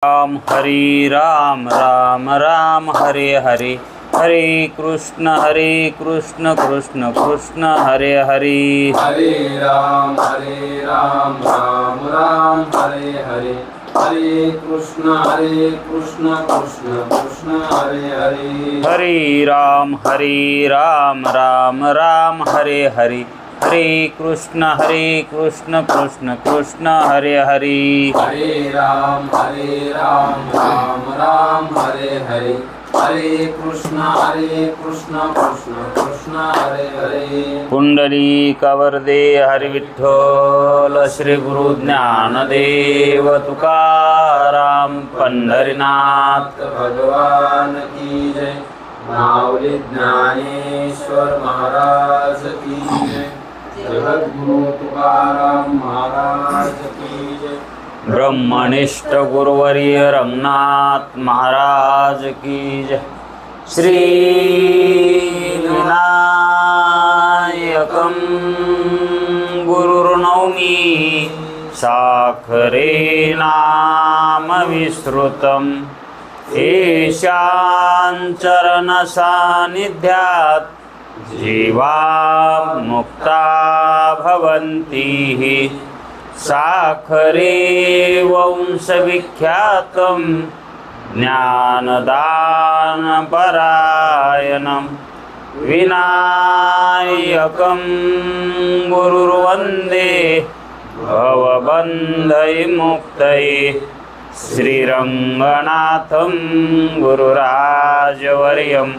राम हरे राम राम राम हरे हरे हरे कृष्ण कृष्ण कृष्ण हरे हरे हरे राम राम राम हरे हरे हरे कृष्ण कृष्ण कृष्ण हरे हरे हरे राम राम राम हरे हरे हरे कृष्ण कृष्ण कृष्ण हरे हरे हरे राम राम हरे हरे हरे कृष्ण कृष्ण कृष्ण हरे हरे पुंडलीकवरदे हरि विठ्ठल श्री गुरु ज्ञानदेव तुकाराम पंढरीनाथ भगवान की जय। माऊली ज्ञानेश्वर महाराज की जय। जगद्गुरु तुकाराम महाराज की जय। ब्रह्मनिष्ठ गुरुवर्य रंगनाथ महाराज की जय। श्री विनायकं गुरुर्नौमि साखरे नाम विश्रुतम् ईशान चरण सानिध्यात् जीवा मुक्ता भवन्ति साखरे वंशविख्यातं ज्ञानदानपरायणं विनायकं गुरुर्वन्दे भवबन्धविमुक्तये श्रीरंगनाथं गुरुराजवर्यं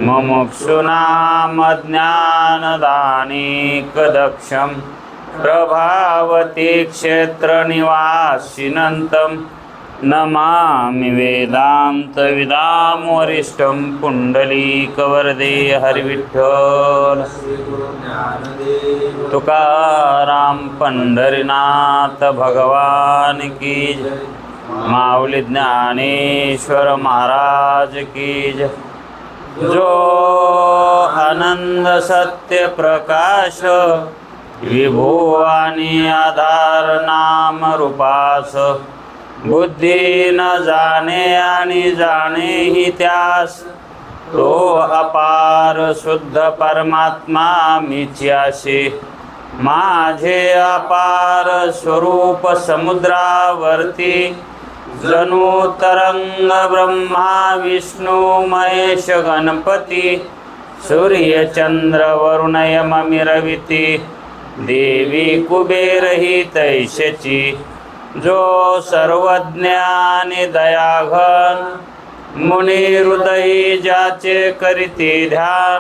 मुमुक्षूणां ज्ञानदानेकदक्षं प्रभावती क्षेत्रनिवासिनं नमामि वेदान्तविदां वरिष्ठं पुंडलीकवरदे हरिविठ्ठल तुकाराम पंढरीनाथ भगवान की जय। माऊली ज्ञानेश्वर महाराज की जय। जो आनंद सत्य प्रकाश विभू आणि आधार नाम रूपास बुद्धी न जाणे आणि जाणे ही त्यास तो अपार शुद्ध परमात्मा मीच्याशी माझे अपार स्वरूप समुद्रावरती जणू तरंग ब्रह्मा विष्णू महेश गणपती सूर्य चंद्र वरुण यम मिरविती देवी कुबेर ही तैशची जो सर्वज्ञानी दयाघन मुनी हृदयी ज्याचे करीती ध्यान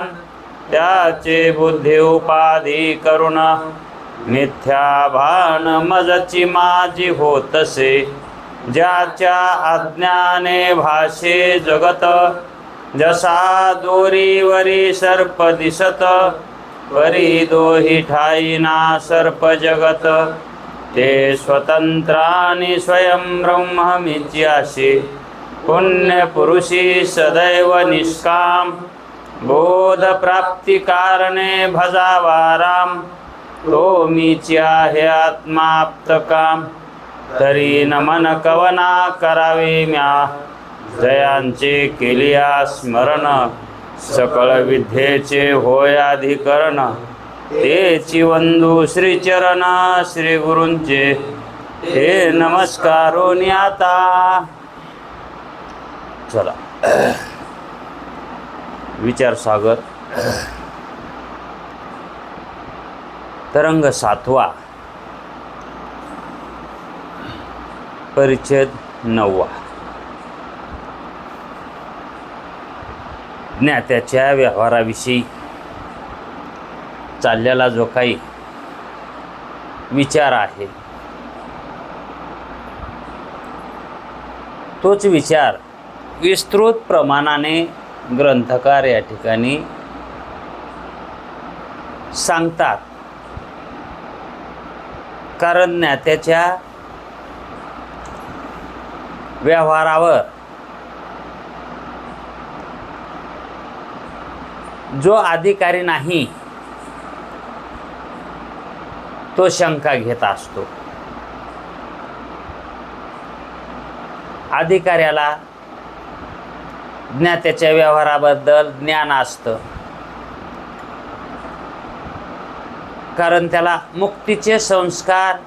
त्याचे बुद्धी उपाधी करुण मिथ्या भान मजची माझी होतसे ज्याच्या अज्ञाने भाषे जगत जसा दोरीवरी सर्प दिसत वरी दोही ठाई ना सर्प जगत ते स्वतंत्रानि स्वयं ब्रह्ममित्याशी पुण्य पुरुषी सदैव निष्काम बोध प्राप्ती कारणे भजावा राम तो मीची आहे आत्माप्त काम तरी नमन कवना करावे म्या जयांचे केलिया स्मरण सकळ विद्येचे होय अधिकरण तेची वंदू श्रीचरण श्री गुरूंचे हे नमस्कारोनी आता चला विचार सागर तरंग 7वा परिच्छेद 9वा ज्ञात्याच्या व्यवहाराविषयी चाललेला जो काही विचार आहे तोच विचार विस्तृत प्रमाणाने ग्रंथकार या ठिकाणी सांगतात. कारण ज्ञात्याच्या व्यवहारावर जो अधिकारी नाही तो शंका घेत असतो. अधिकाऱ्याला ज्ञात्याच्या व्यवहाराबद्दल ज्ञान असतं, कारण त्याला मुक्तीचे संस्कार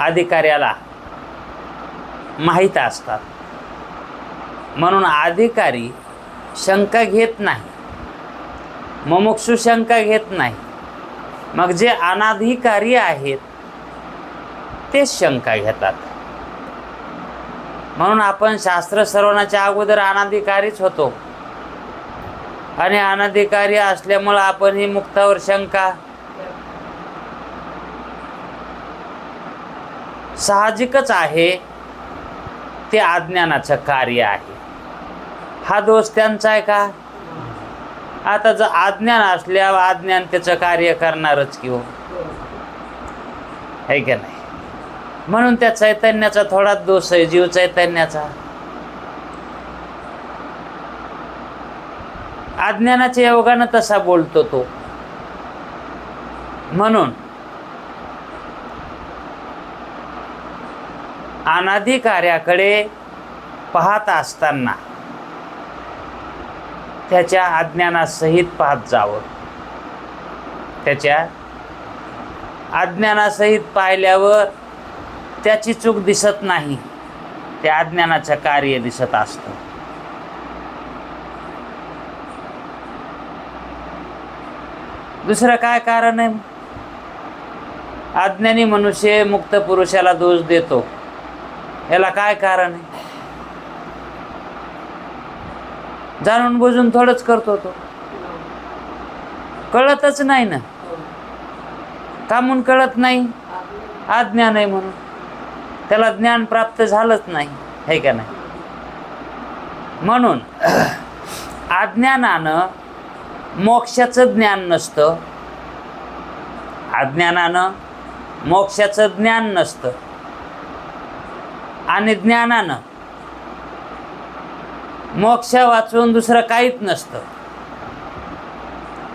अधिकाऱ्याला माहीत असतात. म्हणून अधिकारी शंका घेत नाही, मुमुक्षू शंका घेत नाही. मग जे अनाधिकारी आहेत तेच शंका घेतात. म्हणून आपण शास्त्र श्रवणाच्या अगोदर अनाधिकारीच होतो आणि अनाधिकारी असल्यामुळं आपण ही मुक्तावर शंका साहजिकच आहे. ते अज्ञानाचं कार्य आहे. हा दोष त्यांचा आहे का? आता जर अज्ञान असल्यावर अज्ञान त्याचं कार्य करणारच की हो, आहे का नाही? म्हणून त्या चैतन्याचा थोडा दोष आहे, जीव चैतन्याचा. अज्ञानाच्या योगानं तसा बोलतो तो. म्हणून अनाधिकार्याकडे पाहत असताना त्याच्या अज्ञानासहित पाहत जावं. त्याच्या अज्ञानासहित पाहिल्यावर त्याची चूक दिसत नाही, त्या अज्ञानाचं कार्य दिसत असतं. दुसरं काय कारण आहे? अज्ञानी मनुष्य मुक्त पुरुषाला दोष देतो. याला काय कारण आहे? जाणून बुजून थोडंच करतो तो, कळतच नाही ना. का म्हणून कळत नाही? अज्ञान आहे म्हणून. त्याला ज्ञान प्राप्त झालंच नाही, है का नाही? म्हणून अज्ञानानं मोक्षाचं ज्ञान नसतं, अज्ञानानं मोक्षाचं ज्ञान नसतं, आणि ज्ञानानं मोक्ष वाचून दुसरं काहीच नसतं.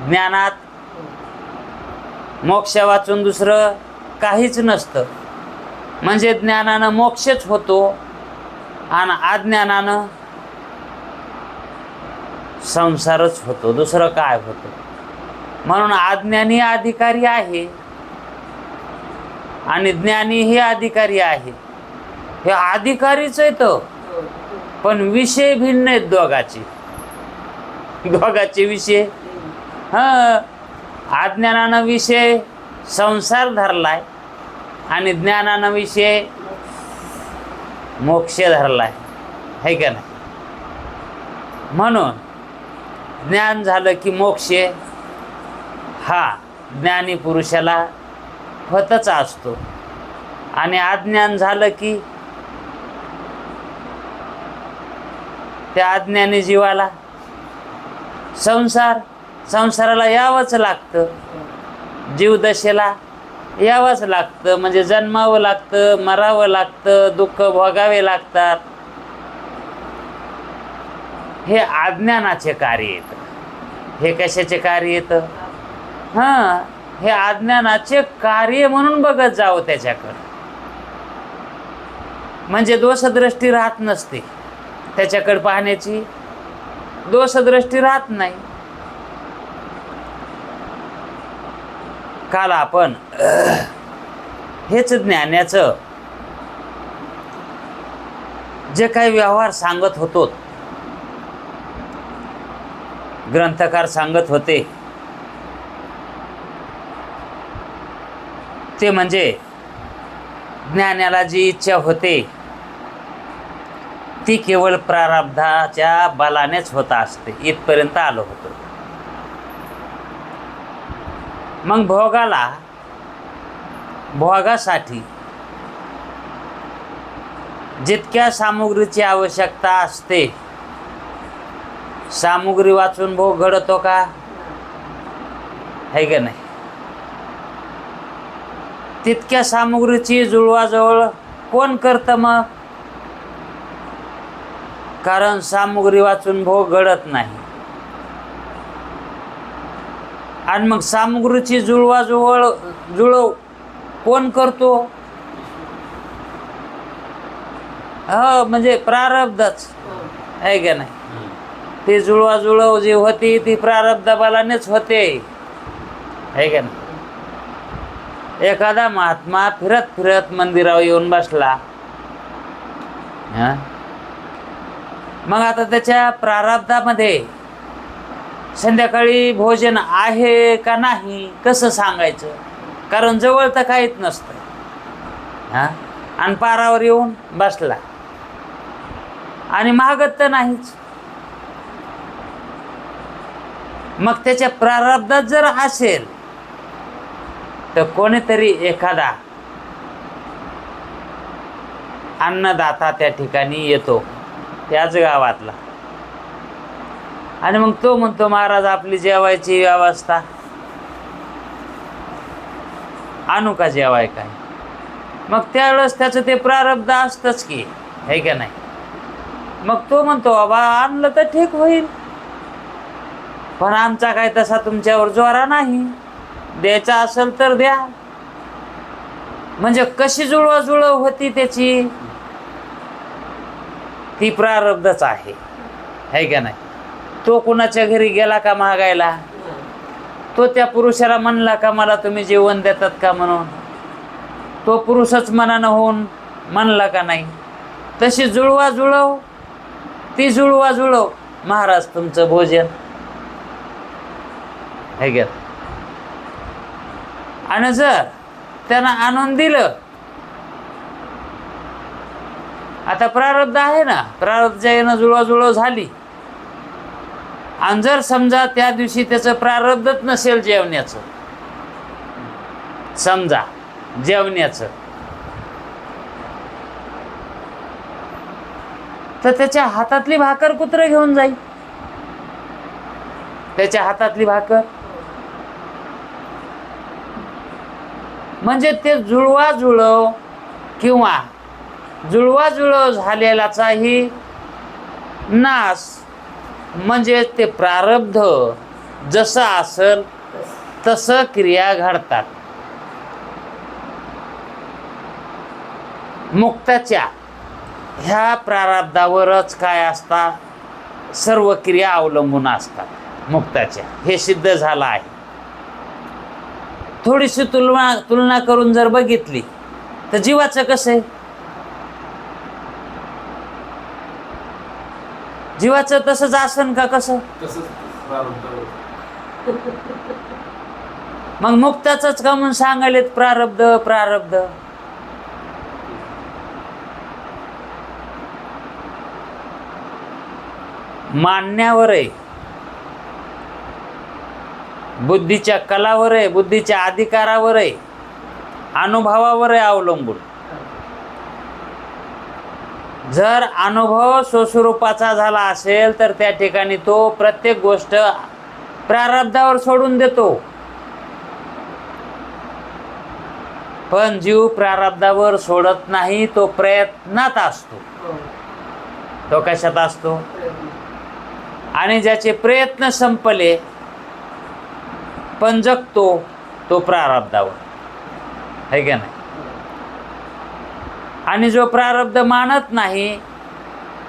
ज्ञानात मोक्ष वाचून दुसरं काहीच नसतं. म्हणजे ज्ञानानं मोक्षच होतो आणि अज्ञानानं संसारच होतो, दुसरं काय होतं. म्हणून अज्ञानी अधिकारी आहे आणि ज्ञानी हे अधिकारी आहे. हे अधिकारीच आहे तो, पण विषय भिन्न आहेत दोघाचे. दोघाचे विषय, अज्ञानानं विषय संसार धरलाय आणि ज्ञानानं विषय मोक्ष धरलाय, है का नाही? म्हणून ज्ञान झालं की मोक्ष हा ज्ञानी पुरुषाला होतच असतो, आणि अज्ञान झालं की त्या अज्ञानी जीवाला संसाराला यावंच लागतं, जीवदशेला यावंच लागतं. म्हणजे जन्मावं लागतं, मरावं लागतं, दुःख भोगावे लागतात. हे अज्ञानाचे कार्य येतं. हे कशाचे कार्य येतं? हे अज्ञानाचे कार्य म्हणून बघत जावं त्याच्याकडं. म्हणजे दोषदृष्टी राहत नसते त्याच्याकडे पाहण्याची, दोषदृष्टी राहत नाही. काल आपण हेच ज्ञानाचं जे काही व्यवहार सांगत होतो, ग्रंथकार सांगत होते, ते म्हणजे ज्ञानाला जी इच्छा होते ती केवळ प्रारब्धाच्या बलानेच होत असते. इथपर्यंत आलो होतो. मग भोगासाठी जितक्या सामुग्रीची आवश्यकता असते, सामुग्री वाचून भोग घडतो का? है का नाही? तितक्या सामुग्रीची जुळवाजुळव कोण करतं मग? कारण सामुग्री वाचून भोग घडत नाही. आणि मग सामुग्रीची जुळव कोण करतो? हो म्हणजे प्रारब्धच आहे का नाही. ती जुळवाजुळव जी होती ती प्रारब्धाबालानेच होते आहे का नाही. एखादा महात्मा फिरत फिरत मंदिरावर येऊन बसला, मग आता त्याच्या प्रारब्धामध्ये संध्याकाळी भोजन आहे का नाही कसं सांगायचं, कारण जवळ तर काहीच नसतं. आणि पारावर येऊन बसला आणि मागत तर नाहीच. मग त्याच्या प्रारब्धात जर असेल तर कोणीतरी एखादा अन्नदाता त्या ठिकाणी येतो त्याच गावातला, आणि मग तो म्हणतो महाराज आपली जेवायची व्यवस्था आणू का जेवाय काय. मग त्यावेळेस त्याचं ते प्रारब्ध असतंच की आहे का नाही. मग तो म्हणतो बाबा आणलं तर ठीक होईल, पण आमचा काय तसा तुमच्यावर जोरा नाही, द्यायचा असेल तर द्या. म्हणजे कशी जुळवाजुळव होती त्याची, ती प्रारब्धच आहे का नाही. तो कुणाच्या घरी गेला का मागायला, तो त्या पुरुषाला म्हणला का मला तुम्ही जेवण देतात का म्हणून, तो पुरुषच मनानं होऊन म्हणला का नाही. तशी जुळवाजुळव, ती जुळवाजुळव महाराज तुमचं भोजन आहे का. आणि जर त्यांना आणून दिलं, आता प्रारब्ध आहे ना, प्रारब्धच्या येणं जुळवाजुळव झाली, आणि जर समजा त्या दिवशी त्याचं प्रारब्धच नसेल जेवण्याचं, समजा जेवण्याचं, तर त्याच्या हातातली भाकर कुत्रं घेऊन जाईल. त्याच्या हातातली भाकर म्हणजे ते जुळवाजुळव किंवा जुळवाजुळव झालेलाचाही नाश, म्हणजे ते प्रारब्ध जसं असेल तसं क्रिया घडतात. मुक्ताच्या ह्या प्रारब्धावरच काय असतात, सर्व क्रिया अवलंबून असतात मुक्ताच्या, हे सिद्ध झालं आहे. थोडीशी तुलना करून जर बघितली तर जीवाचं कसं आहे, जीवाचं तसंच असन का कसं. मग मुक्ताचंच का म्हणून सांगायलेत प्रारब्ध प्रारब्ध. मानण्यावर आहे, बुद्धीच्या कलावर आहे, बुद्धीच्या अधिकारावर आहे, अनुभवावर आहे अवलंबून. जर अनुभव स्वस्वरूपाचा झाला असेल तर त्या ठिकाणी तो प्रत्येक गोष्ट प्रारब्धावर सोडून देतो. पण जीव प्रारब्धावर सोडत नाही, तो प्रयत्नात असतो. तो कशात असतो, आणि ज्याचे प्रयत्न संपले पण जगतो तो प्रारब्धावर आहे का नाही. आणि जो प्रारब्ध मानत नाही,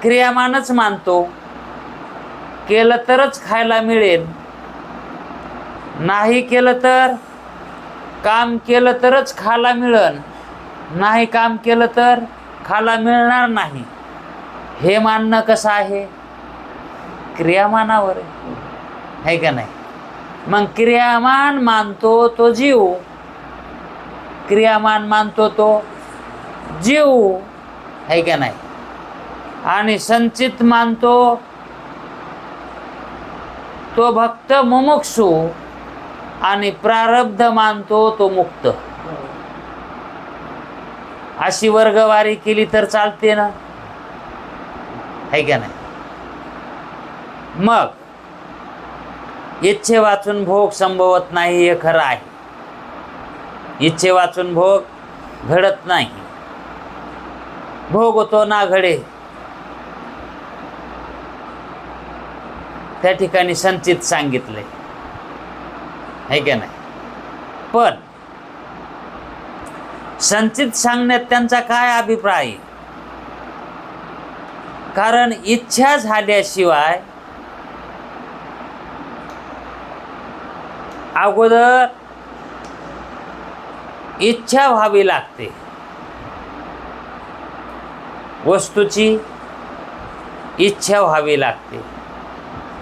क्रियामानच मानतो, केलं तरच खायला मिळेल, नाही केलं तर, काम केलं तरच खायला मिळेल, नाही काम केलं तर खायला मिळणार नाही, हे मानणं कसं आहे, क्रियामानावर आहे का नाही. मग क्रियामान मानतो तो जीव, क्रियामान मानतो तो जीव आहे का नाही. आणि संचित मानतो तो भक्त मुमुक्षु, आणि प्रारब्ध मानतो तो मुक्त. अशी वर्गवारी केली तर चालते ना, आहे का नाही. मग इच्छे वाचून भोग संभवत नाही हे खरं आहे. इच्छे वाचून भोग घडत नाही, भोग होतो ना घडे. त्या ठिकाणी संचित सांगितले आहे का नाही. पण संचित सांगण्यात त्यांचा काय अभिप्राय, कारण इच्छा झाल्याशिवाय अगोदर इच्छा व्हावी लागते. वस्तूची इच्छा व्हावी लागते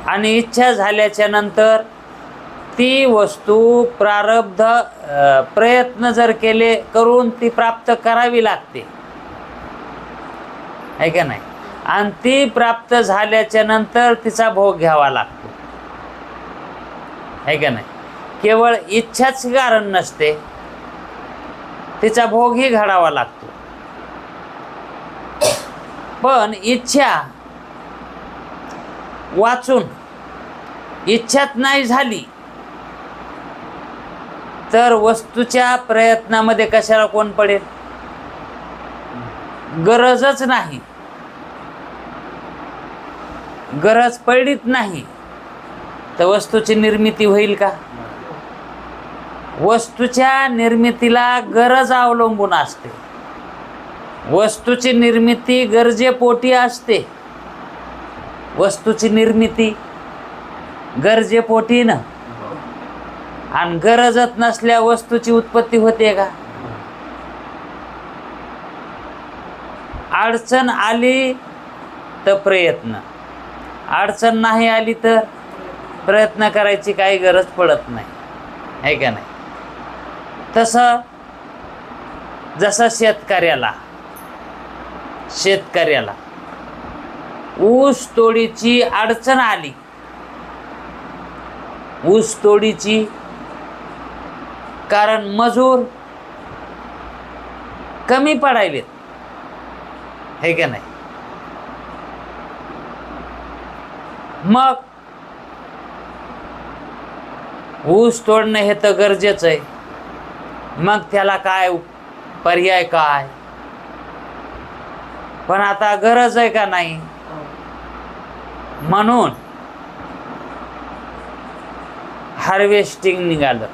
आणि इच्छा झाल्याच्या नंतर ती वस्तू प्रारब्ध प्रयत्न जर केले करून ती प्राप्त करावी लागते, आहे का नाही. आणि ती प्राप्त झाल्याच्या नंतर तिचा भोग घ्यावा लागतो, आहे का नाही. केवळ इच्छाच कारण नसते, तिचा भोगही घडावा लागतो. पण इच्छा वाचून इच्छाच नाही झाली तर वस्तूच्या प्रयत्नामध्ये कशाला कोण पडेल. गरजच नाही, गरज पडलीच नाही तर वस्तूची निर्मिती होईल का. वस्तूच्या निर्मितीला गरज अवलंबून असते. वस्तूची निर्मिती गरजेपोटी असते. वस्तूची निर्मिती गरजेपोटी ना, आणि गरजच नसल्या वस्तूची उत्पत्ती होते का. अडचण आली तर प्रयत्न, अडचण नाही आली तर प्रयत्न करायची काही गरज पडत नाही, आहे का नाही. तसं जसं शेतकऱ्याला ऊस तोडीची अडचण आली, ऊस तोडीची, कारण मजूर कमी पडायलेत, हे का नाही. मग ऊस तोडणं हे तर गरजेचं आहे. मग त्याला काय पर्याय काय. पण आता गरज आहे का नाही, म्हणून हार्वेस्टिंग निघालं,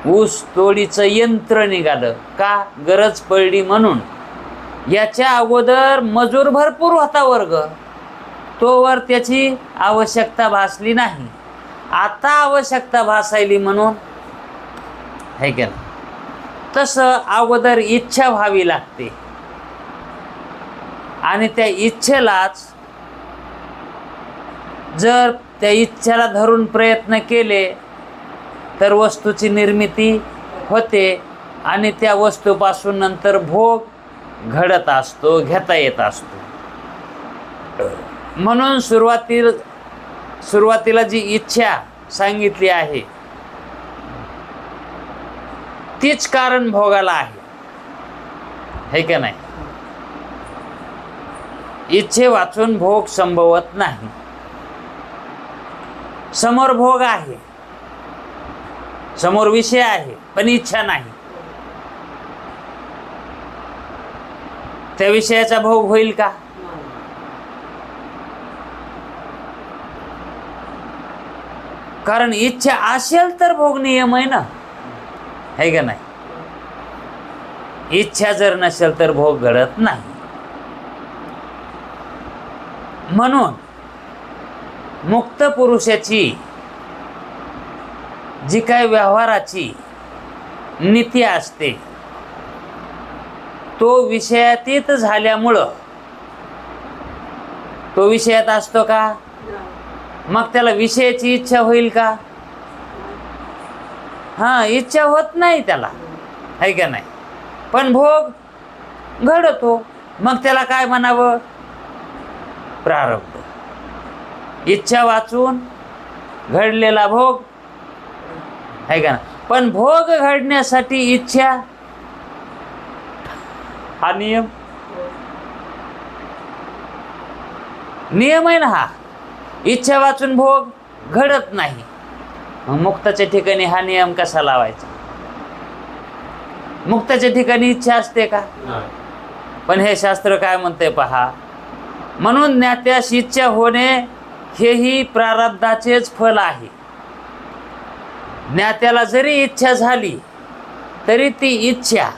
ऊस तोडीचं यंत्र निघालं. का, गरज पडली म्हणून. याच्या अगोदर मजूर भरपूर होता वर्ग, तोवर त्याची आवश्यकता भासली नाही. आता आवश्यकता भासायली म्हणून, है का. तसं अगोदर इच्छा व्हावी लागते आणि त्या इच्छेलाच जर त्या इच्छेला धरून प्रयत्न केले तर वस्तूची निर्मिती होते आणि त्या वस्तूपासून नंतर भोग घडत असतो, घेता येत असतो. म्हणून सुरुवातीला जी इच्छा सांगितली आहे तीच कारण भोगाला आहे, है का नाही. इच्छे वाचून भोग संभवत नाही. समोर भोग आहे, समोर विषय आहे, पण इच्छा नाही. त्या विषयाचा भोग होईल का. कारण इच्छा असेल तर भोग नियम आहे ना, है का नाही. इच्छा जर नसेल तर भोग घडत नाही. म्हणून मुक्त पुरुषाची जी काही व्यवहाराची नीती असते तो विषयातीत झाल्यामुळं, तो विषयात असतो का, मग त्याला विषयाची इच्छा होईल का. हां, इच्छा होत नाही त्याला, है का नाही. पण भोग घडतो, मग त्याला काय म्हणावं, प्रारब्ध. इच्छा वाचून घडलेला भोग, है का ना. पण भोग घडण्यासाठी इच्छा हा नियम आहे ना. हा इच्छा वाचून भोग घडत नाही. मग मुक्ताच्या ठिकाणी हा नियम कसा लावायचा. मुक्ताच्या ठिकाणी इच्छा असते का. पण हे शास्त्र काय म्हणते पहा. म्हणून ज्ञात्यास इच्छा होणे हेही प्रारब्धाचेच फल आहे. ज्ञात्याला जरी इच्छा झाली तरी ती इच्छा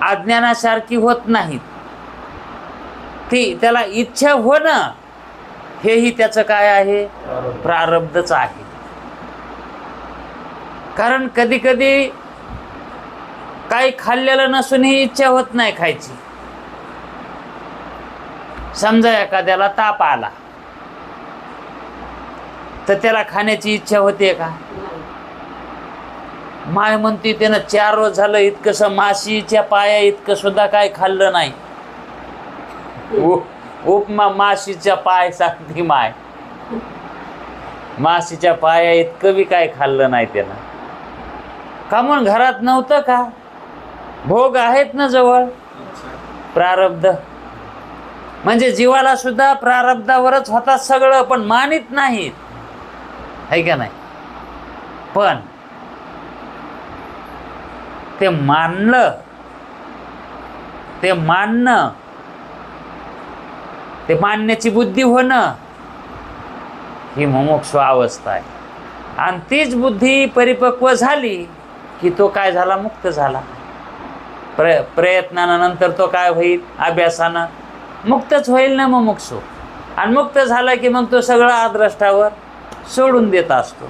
अज्ञानासारखी होत नाहीत. ती त्याला इच्छा होणं हेही त्याचं काय आहे? प्रारब्धच आहे. कारण कधी कधी काही खाल्लेलं नसूनही इच्छा होत नाही खायची. समजा एखाद्याला ताप आला तर त्याला खाण्याची इच्छा होते का? माय म्हणते त्यानं 4 रोज झालं इतकंसं माशीच्या पाया इतकं सुद्धा काय खाल्लं नाही. उपमा माशीच्या पाय सांगते माय, माशीच्या पाया इतकं बी काय खाल्लं नाही त्यानं. का म्हणून घरात नव्हतं का? भोग आहेत ना जवळ. प्रारब्ध म्हणजे जीवाला सुद्धा प्रारब्धावरच होतात सगळं, पण मानित नाहीत, है का नाही? पण ते मानलं, ते मानणं, ते मानण्याची बुद्धी होणं ही मुमुक्षु अवस्था आहे. आणि तीच बुद्धी परिपक्व झाली की तो काय झाला? मुक्त झाला. प्रयत्नानंतर तो काय होईल? अभ्यासानं मुक्तच होईल ना मुमुक्षु. आणि मुक्त झाला की मग तो सगळं आद्रष्टावर सोडून देत असतो.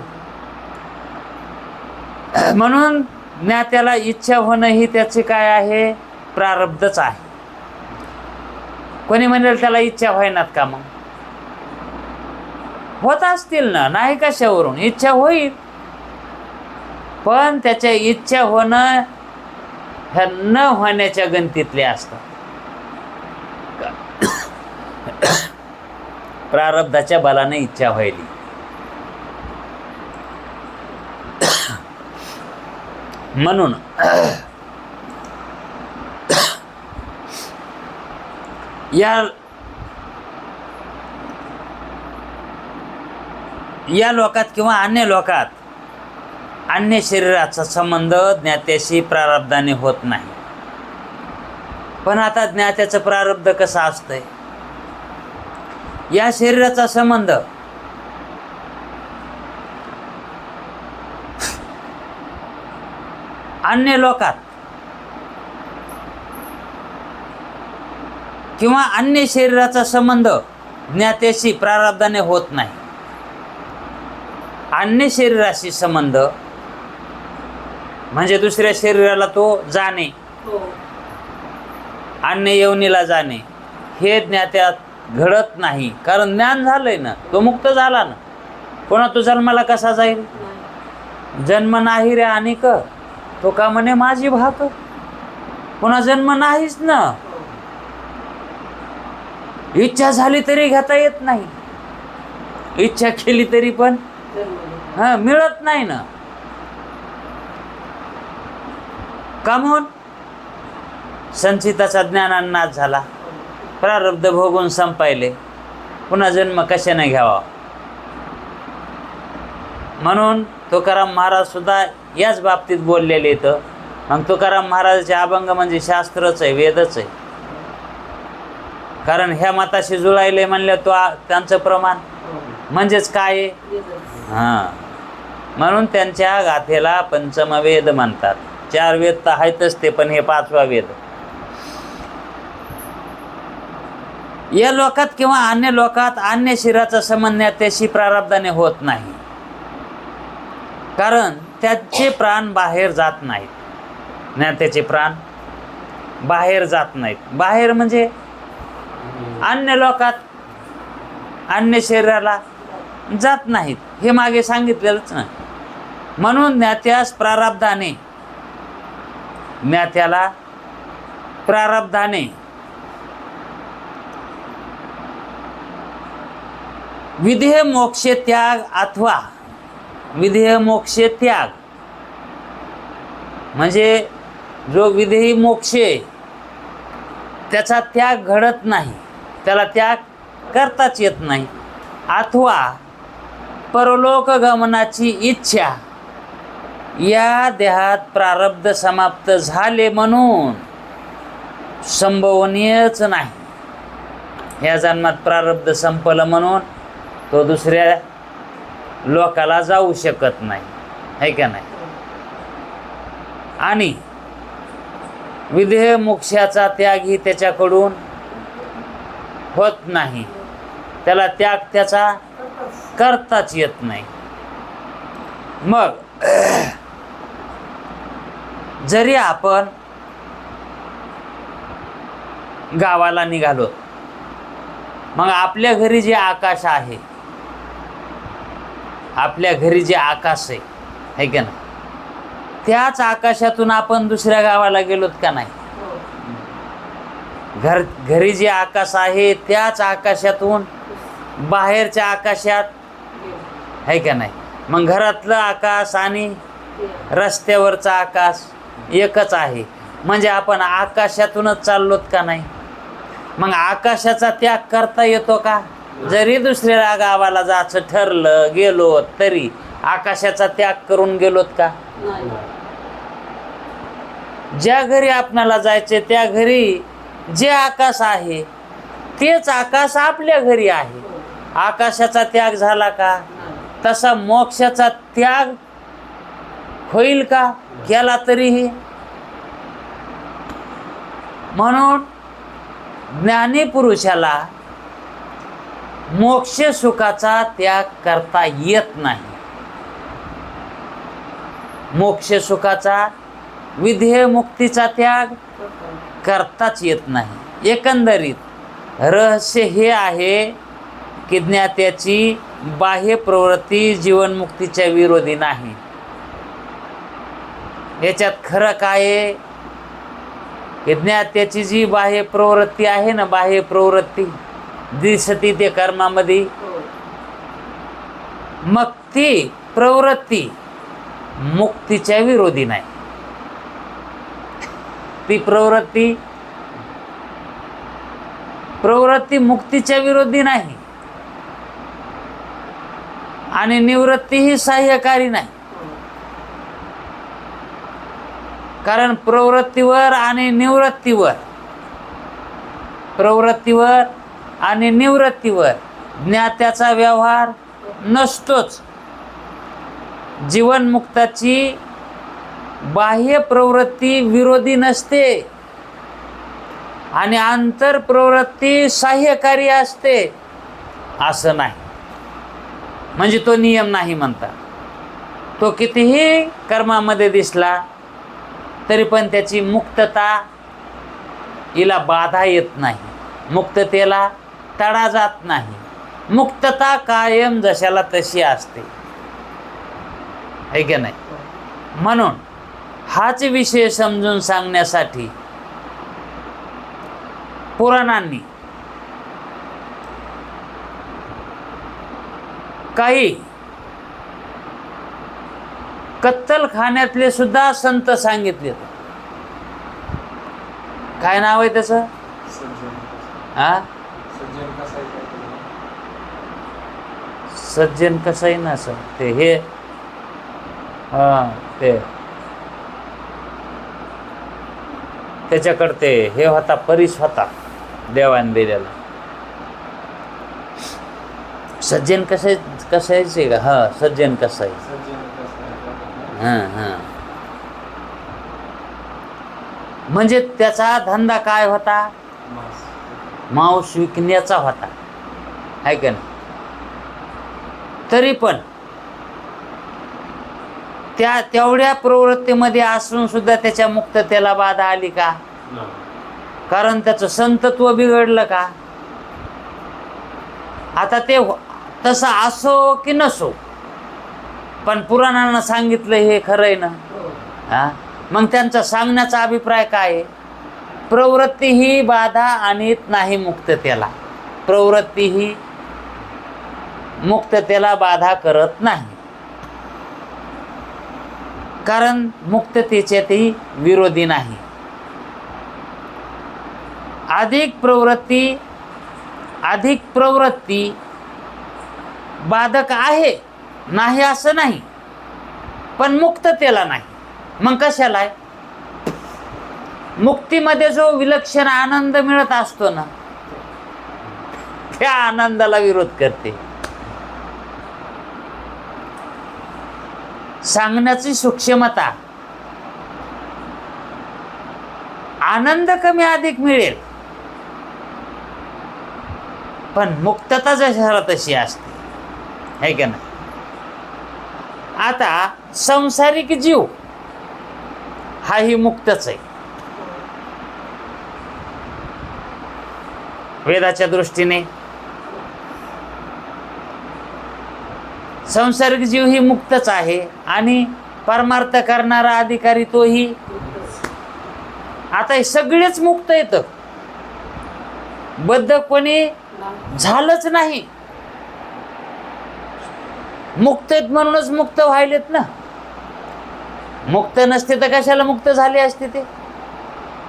म्हणून ज्ञात्याला इच्छा होणं ही त्याची काय आहे? प्रारब्धच आहे. कोणी म्हणेल त्याला इच्छा होईनात का? मग होत असतील ना, नाही कशावरून? इच्छा होईल, पण त्याच्या इच्छा होणं ह्या न होण्याच्या गणतीतले असतात. प्रारब्धाच्या बलाने इच्छा व्हायली. म्हणून या लोकात किंवा अन्य लोकात अन्य शरीराचा संबंध ज्ञात्याशी प्रारब्धाने होत नाही. पण आता ज्ञात्याचं प्रारब्ध कसं असतंय? या शरीराचा संबंध अन्य लोकात किंवा अन्य शरीराचा संबंध ज्ञात्याशी प्रारब्धाने होत नाही. अन्य शरीराशी संबंध म्हणजे दुसऱ्या शरीराला तो जाणे, अन्य योनीला जाणे, हे ज्ञात्यात घडत नाही. कारण ज्ञान झालंय ना, तो मुक्त झाला ना. कोणा तो जन्माला कसा जाईल? जन्म नाही रे अनिक, तो का म्हणे माझी भाक. पुन्हा जन्म नाहीच ना. इच्छा झाली तरी घेता येत नाही, इच्छा केली तरी पण मिळत नाही ना. का म्हणून? संचिताचा ज्ञानान नाश झाला, प्रारब्ध भोगून संपायले, पुन्हा जन्म कशाने घ्यावा. म्हणून तुकाराम महाराज सुद्धा याच बाबतीत बोललेले इथं. मग तुकाराम महाराजाचे अभंग म्हणजे शास्त्रच आहे, वेदच आहे. कारण ह्या मताशी जुळायले म्हणलं तो त्यांचं प्रमाण म्हणजेच काय आहे? हां, म्हणून त्यांच्या गाथेला पंचमवेद म्हणतात. 4 वेद तर आहेतच ते, पण हे 5वा वेद. या लोकात किंवा अन्य लोकात अन्य शरीराचा संबंध त्याशी प्रारब्धाने होत नाही. कारण त्याचे प्राण बाहेर जात नाहीत. ज्ञात्याचे प्राण बाहेर जात नाहीत. बाहेर म्हणजे अन्य लोकात अन्य शरीराला जात नाहीत, हे मागे सांगितलेलंच ना. म्हणून ज्ञात्यास प्रारब्धाने, ज्ञात्याला प्रारब्धाने विधेय मोक्ष त्याग अथवा विधेय मोक्ष त्याग म्हणजे जो विधेयी मोक्ष त्याचा त्याग घडत नाही, त्याला त्याग करताच येत नाही. अथवा परलोक गमनाची इच्छा या देहात प्रारब्ध समाप्त झाले म्हणून संभवनीयच नाही. ह्या जन्मात प्रारब्ध संपलं म्हणून तो दुसऱ्या लोकाला जाऊ शकत नाही, है का नाही? आणि विधेय मोक्षाचा त्यागही त्याच्याकडून होत नाही. त्याला त्याग त्याचा करताच येत नाही. मग जरी आपण गावाला निघालो, मग आपल्या घरी जे आकाश आहे, आपल्या घरी जे आकाश आहे का नाही, त्याच आकाशातून आपण दुसऱ्या गावाला गेलोत का नाही? घरी जे आकाश आहे त्याच आकाशातून बाहेरच्या आकाशात आहे का नाही? मग घरातलं आकाश आणि रस्त्यावरचा आकाश एकच आहे, म्हणजे आपण आकाशातूनच चाललोत का नाही? मग आकाशाचा त्याग करता येतो का? जरी दुसऱ्या गावाला जायचं ठरलं गेलो तरी आकाशाचा त्याग करून गेलोत का? ज्या घरी आपणाला जायचे त्या घरी जे आकाश आहे तेच आकाश आपल्या घरी आहे. आकाशाचा त्याग झाला का? तसा मोक्षाचा त्याग होईल का? केला तरीही. म्हणून ज्ञानी पुरुषाला मोक्ष सुखाचा त्याग करता येत नाही. मोक्ष सुखाचा, विधेय मुक्तीचा त्याग करताच येत नाही. एकंदरीत रहस्य हे आहे की ज्ञात्याची बाह्य प्रवृत्ती जीवनमुक्तीच्या विरोधी नाही. याच्यात खरं काय आहे की ज्ञात्याची जी बाह्य प्रवृत्ती आहे ना, बाह्य प्रवृत्ती दिसती ते कर्मामध्ये, मग ती प्रवृत्ती मुक्तीच्या विरोधी नाही. ती प्रवृत्ती मुक्तीच्या विरोधी नाही आणि निवृत्ती ही सहाय्यकारी नाही. कारण प्रवृत्तीवर आणि निवृत्तीवर ज्ञात्याचा व्यवहार नसतोच. जीवनमुक्ताची बाह्य प्रवृत्ती विरोधी नसते आणि आंतर प्रवृत्ती सहाय्यकारी असते असं नाही. म्हणजे तो नियम नाही म्हणता. तो कितीही कर्मामध्ये दिसला तरी पण त्याची मुक्तता हिला बाधा येत नाही, मुक्ततेला तडा जात नाही. मुक्तता कायम जशाला तशी असते, आहे की नाही? म्हणून हाच विषय समजून सांगण्यासाठी पुराणांनी काही कत्तलखान्यातले सुद्धा संत सांगितले. काय नाव आहे त्याचं? सज्जन कसाई ना सर ते हे ते त्याच्याकडे ते हे होता, परीस होता देवान दिलेला. सज्जन कसायचे का? हा, सज्जन कसाई. म्हणजे त्याचा धंदा काय होता? मांस विकण्याचा होता, आहे का नाही? तरी पण तेवढ्या प्रवृत्तीमध्ये असून सुद्धा त्याच्या मुक्ततेला बाधा आली का? कारण त्याचं संतत्व बिघडलं का? आता ते तसं असो की नसो, पण पुराणांना सांगितलं हे खरं आहे ना. हा, मग त्यांचा सांगण्याचा अभिप्राय काय आहे? प्रवृत्ती ही बाधा आणत नाही मुक्ततेला. प्रवृत्ती ही मुक्ततेला बाधा करत नाही, कारण मुक्ततेच्या ती विरोधी नाही. अधिक प्रवृत्ती बाधक आहे, नाही असं नाही, पण मुक्ततेला नाही. मग कशाला आहे? मुक्तीमध्ये जो विलक्षण आनंद मिळत असतो ना, त्या आनंदाला विरोध करते. सांगण्याची सूक्ष्मता आनंद कमी अधिक मिळेल, पण मुक्तता जशाला तशी असते, है का नाही? आता संसारिक जीव हाही मुक्तच आहे वेदाच्या दृष्टीने. संसारिक जीव ही मुक्तच आहे आणि परमार्थ करणारा अधिकारी तोही. आता हे सगळेच मुक्त येतं, बद्ध कोणी झालंच नाही. मुक्त आहेत म्हणूनच मुक्त व्हायलेत ना. मुक्त नसते तर कशाला मुक्त झाले असते ते.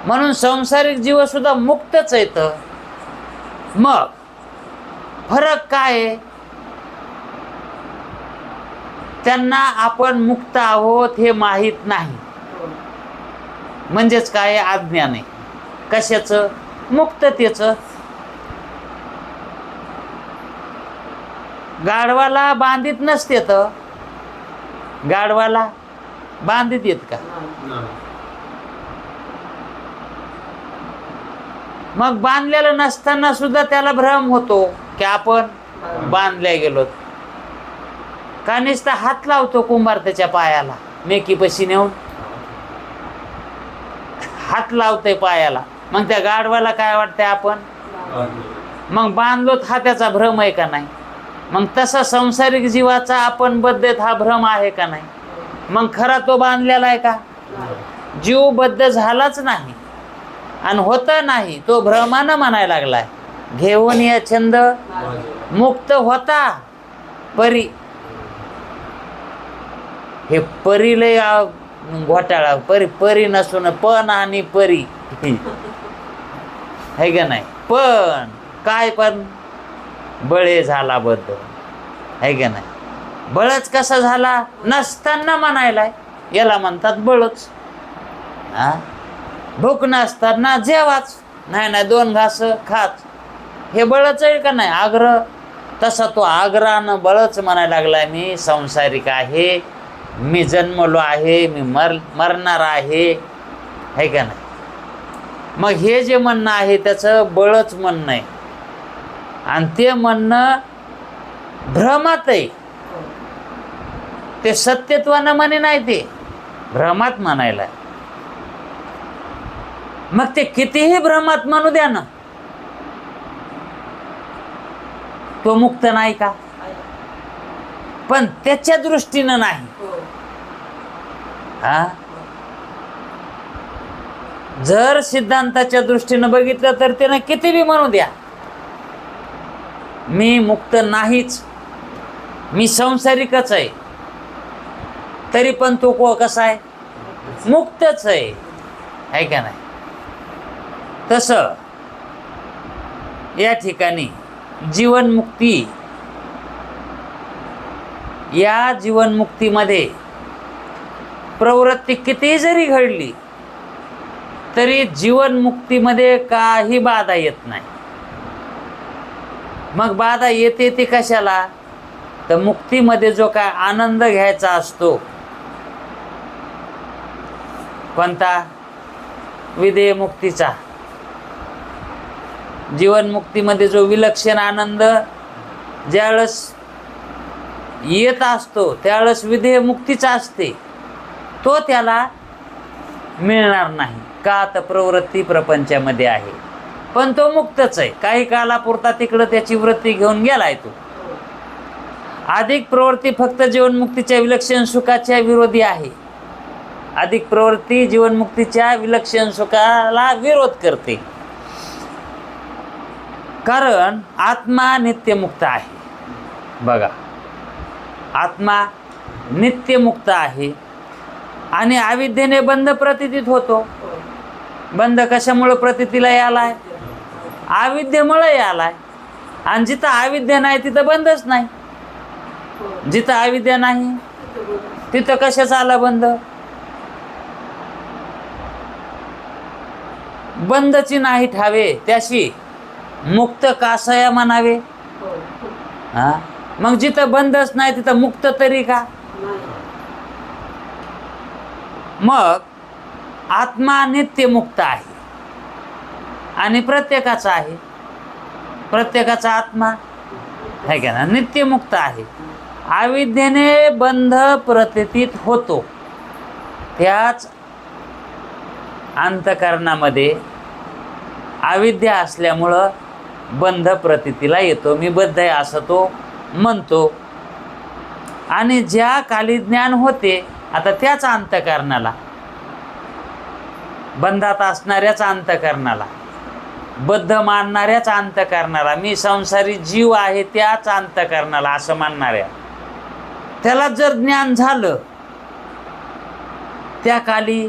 म्हणून संसारिक जीव सुद्धा मुक्तच आहेत. मग फरक काय आहे? त्यांना आपण मुक्त आहोत हे माहीत नाही. म्हणजेच काय? अज्ञान आहे. कशाचं? मुक्ततेचं. गाढवाला बांधित नसते तर गाढवाला बांधित येत का? मग बांधलेलं नसताना सुद्धा त्याला भ्रम होतो की आपण बांधल्या गेलो. का नुसता हात लावतो कुंभार त्याच्या पायाला, मेकीपशी नेऊन हात लावतोय पायाला. मग त्या गाढवाला काय वाटतंय? आपण मग बांधलोत, हा त्याचा भ्रम आहे का नाही? मग तसा संसारिक जीवाचा आपण बद्धत हा भ्रम आहे का नाही? मग खरा तो बांधलेला आहे का? जीव बद्ध झालाच नाही आणि होता नाही, तो भ्रमानं म्हणायला लागलाय. घेऊन या छंद मुक्त होता परी. हे परी लय घोटाळा. परी नसून पण आणि परी है का नाही? पण काय? पण बळे झाला बद्ध, है का नाही? बळच कसा झाला? नसताना म्हणायलाय, याला म्हणतात बळच. हा, भूक नसताना जेवाच, नाही ना 2 घास खाच, हे बळच आहे का नाही? आग्रह. तसा तो आग्रहानं बळच म्हणायला लागलाय, मी संसारिक आहे, मी जन्मलो आहे, मी मरणार आहे, है का नाही? मग हे जे म्हणणं आहे त्याचं बळच म्हणणं आहे आणि ते म्हणणं भ्रमात आहे. ते सत्यत्वानं म्हणे नाही, ते भ्रमात म्हणायला. मग ते कितीही भ्रमात म्हणू द्या ना, तो मुक्त नाही का? पण त्याच्या दृष्टीनं नाही. हा, जर सिद्धांताच्या दृष्टीनं बघितलं तर त्यानं किती बी म्हणू द्या, मी मुक्त नाहीच, मी संसारिकच आहे, तरी पण तो कसा आहे? मुक्तच आहे का नाही? तसं या ठिकाणी जीवनमुक्ती, या जीवनमुक्तीमध्ये प्रवृत्ती कितीही जरी घडली तरी जीवनमुक्तीमध्ये काही बाधा येत नाही. मग बाधा येते ती कशाला? तर मुक्तीमध्ये जो काय आनंद घ्यायचा असतो, कोणता? विधेय मुक्तीचा. जीवनमुक्तीमध्ये जो विलक्षण आनंद ज्यावेळेस येत असतो त्यावेळेस विधेय मुक्तीचा असते, तो त्याला मिळणार नाही. का? तर प्रवृत्ती प्रपंचामध्ये आहे, पण तो मुक्तच आहे. काही कालापुरता तिकडं त्याची वृत्ती घेऊन गेलाय तो. अधिक प्रवृत्ती फक्त जीवनमुक्तीच्या विलक्षण सुखाच्या विरोधी आहे. अधिक प्रवृत्ती जीवनमुक्तीच्या विलक्षण सुखाला विरोध करते. कारण आत्मा नित्यमुक्त आहे. बघा, आत्मा नित्यमुक्त आहे आणि अविद्येने बंध प्रतीतीत होतो. बंध कशामुळे प्रतीतीला यालाय? अविद्येमुळे यालाय. आणि जिथं अविद्या नाही तिथं बंधच नाही. जिथं अविद्या नाही तिथं कशाचा आला बंध? बंधची नाही ठावे त्याशी मुक्त कासया म्हणावे. हा, मग जिथं बंधच नाही तिथं मुक्त तरी का? मग आत्मा नित्य मुक्त आहे. आणि प्रत्येकाचा आहे, प्रत्येकाचा आत्मा आहे का ना, नित्यमुक्त आहे. अविद्येने बंध प्रतीत होतो, त्याच अंतःकरणामध्ये अविद्या असल्यामुळं बंध प्रतीतीला येतो. मी बद्ध आहे असं तो म्हणतो. आणि ज्या काली ज्ञान होते, आता त्याच अंतःकरणाला, बंधात असणाऱ्याच अंतःकरणाला, बद्ध मानणाऱ्याच अंतःकरणाला, मी संसारी जीव आहे त्याच अंतःकरणाला असं मानणाऱ्या, त्याला जर ज्ञान झालं, त्या काली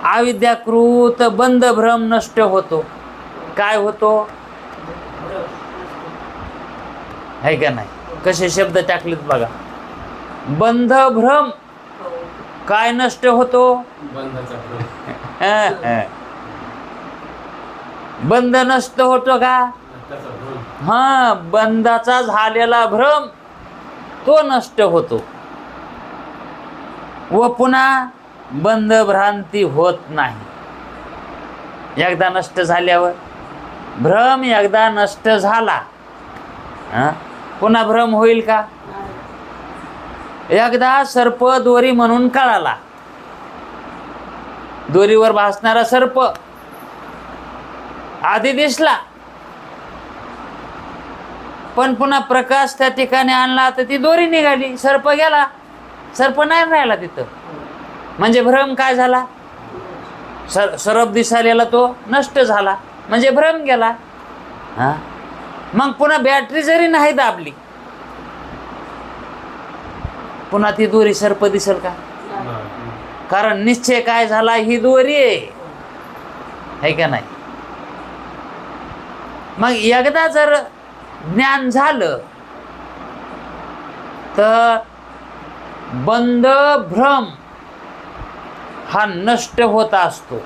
अविद्याकृत बंध भ्रम नष्ट होतो. काय होतो आहे का नाही, कसे शब्द टाकलेत बघा. बंध भ्रम काय नष्ट होतो, बंधाचा भ्रम. बंध नष्ट होतो का, त्याचा भ्रम. हा, बंधाचा झालेला भ्रम तो नष्ट होतो. व पुन्हा बंध भ्रांती होत नाही. एकदा नष्ट झाल्यावर भ्रम, एकदा नष्ट झाला पुन्हा भ्रम होईल का. एकदा सर्प दोरी म्हणून कळाला, दोरीवर भासणारा सर्प आधी दिसला, पण पुन्हा प्रकाश त्या ठिकाणी आणला तर ती दोरी निघाली, सर्प गेला, सर्प नाही राहिला तिथं. म्हणजे भ्रम काय झाला, सरप दिसायला तो नष्ट झाला, म्हणजे भ्रम गेला. मग पुन्हा बॅटरी जरी नाही दाबली, पुन्हा ती दोरी सर्प दिसेल का, कारण निश्चय काय झाला, ही दोरी आहे का नाही. मग एकदा जर ज्ञान झालं तर बंध भ्रम हा नष्ट होत असतो.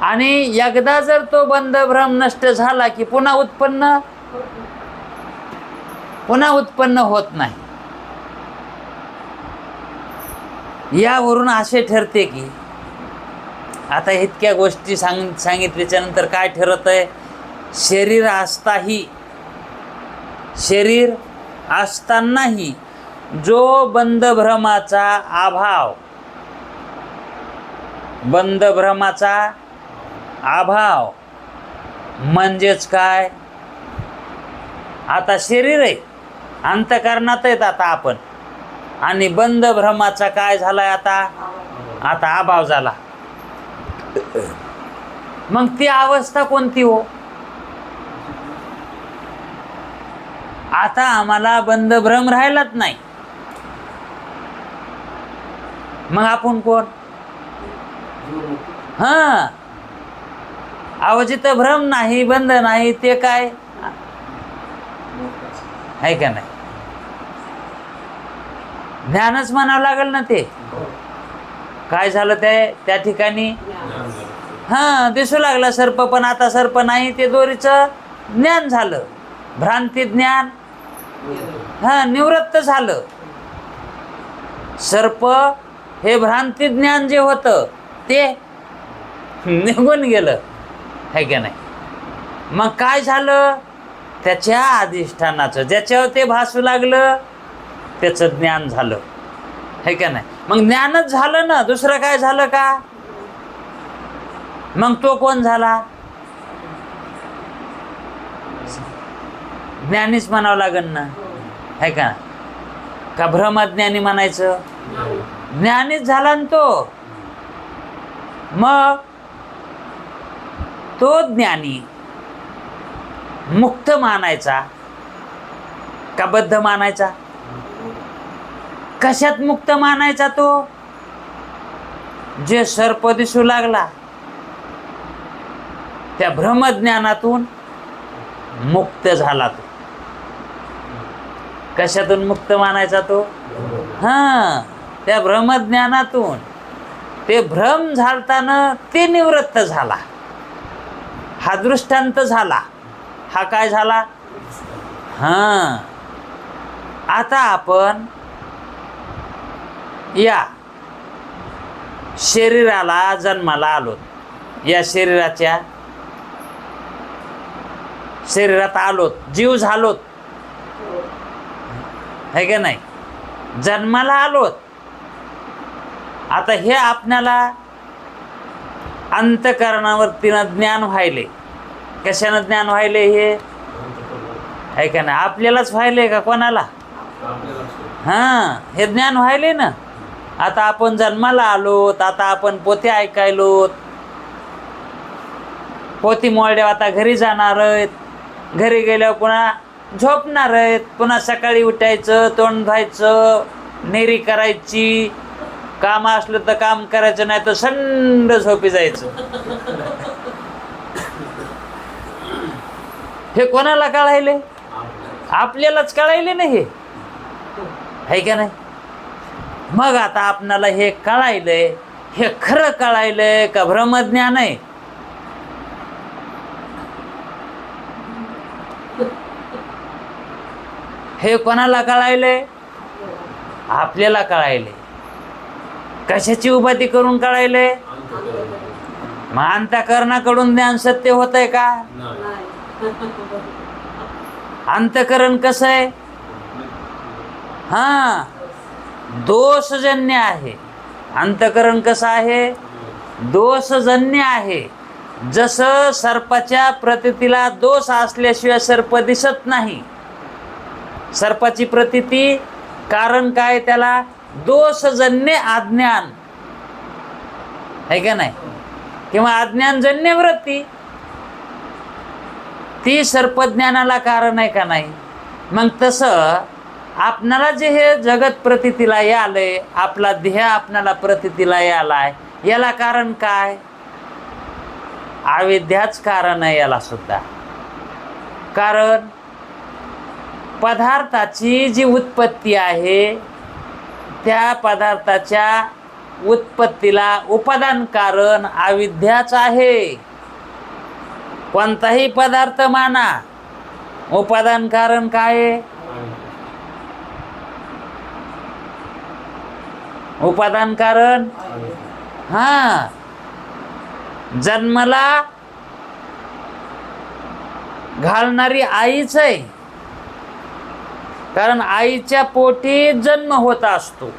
आणि एकदा जर तो बंध भ्रम नष्ट झाला की पुन्हा उत्पन्न होत नाही. यावरून असे ठरते की आता इतक्या गोष्टी सांगितल्याच्या नंतर काय ठरत आहे, शरीर असतानाही जो बंध भ्रमाचा अभाव म्हणजेच काय, आता शरीर आहे, अंतःकरणात आहेत आता आपण, आणि बंध भ्रमाचा काय झालाय, आता अभाव झाला. मग ती अवस्था कोणती हो, आता आम्हाला बंध भ्रम राहिलाच नाही. मग आपण कोण, अवचित भ्रम नाही, बंध नाही, ते काय आहे का नाही, ज्ञानच म्हणावं लागेल ना. ते काय झालं, त्या ठिकाणी दिसू लागला सर्प, पण आता सर्प नाही, ते दोरीचं ज्ञान झालं, भ्रांती ज्ञान निवृत्त झालं. सर्प हे भ्रांती ज्ञान जे होतं ते निघून गेलं आहे का नाही. मग काय झालं, त्याच्या अधिष्ठानाचं, ज्याच्यावर ते भासू लागलं त्याचं ज्ञान झालं आहे का नाही. मग ज्ञानच झालं ना, दुसरं काय झालं का. मग तो कोण झाला, ज्ञानीच म्हणावं लागेल ना, आहे का भ्रमज्ञानी म्हणायचं, ज्ञानीच झाला ना तो. मग तो ज्ञानी मुक्त मानायचा का बद्ध मानायचा, कशात मुक्त मानायचा तो, जे सर्प दिसू लागला त्या भ्रमज्ञानातून मुक्त झाला तो. कशातून मुक्त मानायचा तो, त्या भ्रमज्ञानातून. ते भ्रम झालताना ते निवृत्त झाला, हा दृष्टांत झाला, हा काय झाला. आता आपण या शरीराला जन्माला आलो, या शरीरात आलोत, जीव झालोत, है का नाही, जन्माला आलोत. आता हे आपल्याला अंतःकरणावरतीनं ज्ञान व्हायले. कशानं ज्ञान व्हायले हे, है का नाही, आपल्यालाच व्हायले का कोणाला? हां, हे ज्ञान व्हायले ना. आता आपण जन्माला आलोत, आता आपण पोते ऐकायलोत, पोती मोळड्या आता घरी जाणार आहेत, घरी गेल्यावर पुन्हा झोपणार आहेत, पुन्हा सकाळी उठायचं, तोंड धुवायचं, नेरी करायची, काम असलं तर काम करायचं, नाही तर संड झोपी जायचं. हे कोणाला कळायले? आपल्यालाच कळायले ना हे, है का नाही. मग आता आपणाला हे कळायलंय, हे खरं कळायलंय का भ्रमज्ञान आहे? हे कोणाला कळायले? आपल्याला कळायले. कशाची उपाधी करून कळायले? मग अंतःकरणाकडून ज्ञान सत्य होत आहे का? अंतःकरण कसं आहे? हा, दोषजन्य आहे. अंतःकरण कसं आहे? दोषजन्य आहे. जसं सर्पाच्या प्रतीतीला दोष असल्याशिवाय सर्प दिसत नाही. सर्पाची प्रतीती कारण काय? त्याला दोषजन्य अज्ञान, है का नाही, किंवा अज्ञानजन्य वृत्ती, ती सर्पज्ञानाला कारण आहे का नाही. मग तसं आपणाला जे हे जगत प्रतीतीला यालंय, आपला देह आपणाला प्रतीतीला यालाय, याला कारण काय? अविद्याच कारण आहे याला सुद्धा. कारण पदार्थाची जी उत्पत्ती आहे, त्या पदार्थाच्या उत्पत्तीला उपादान कारण अविद्याच आहे. कोणताही पदार्थ माना, उपादान कारण काय आहे? उपादान कारण हा, जन्माला घालणारी आईच आहे. कारण आईच्या पोटी जन्म होत असतो.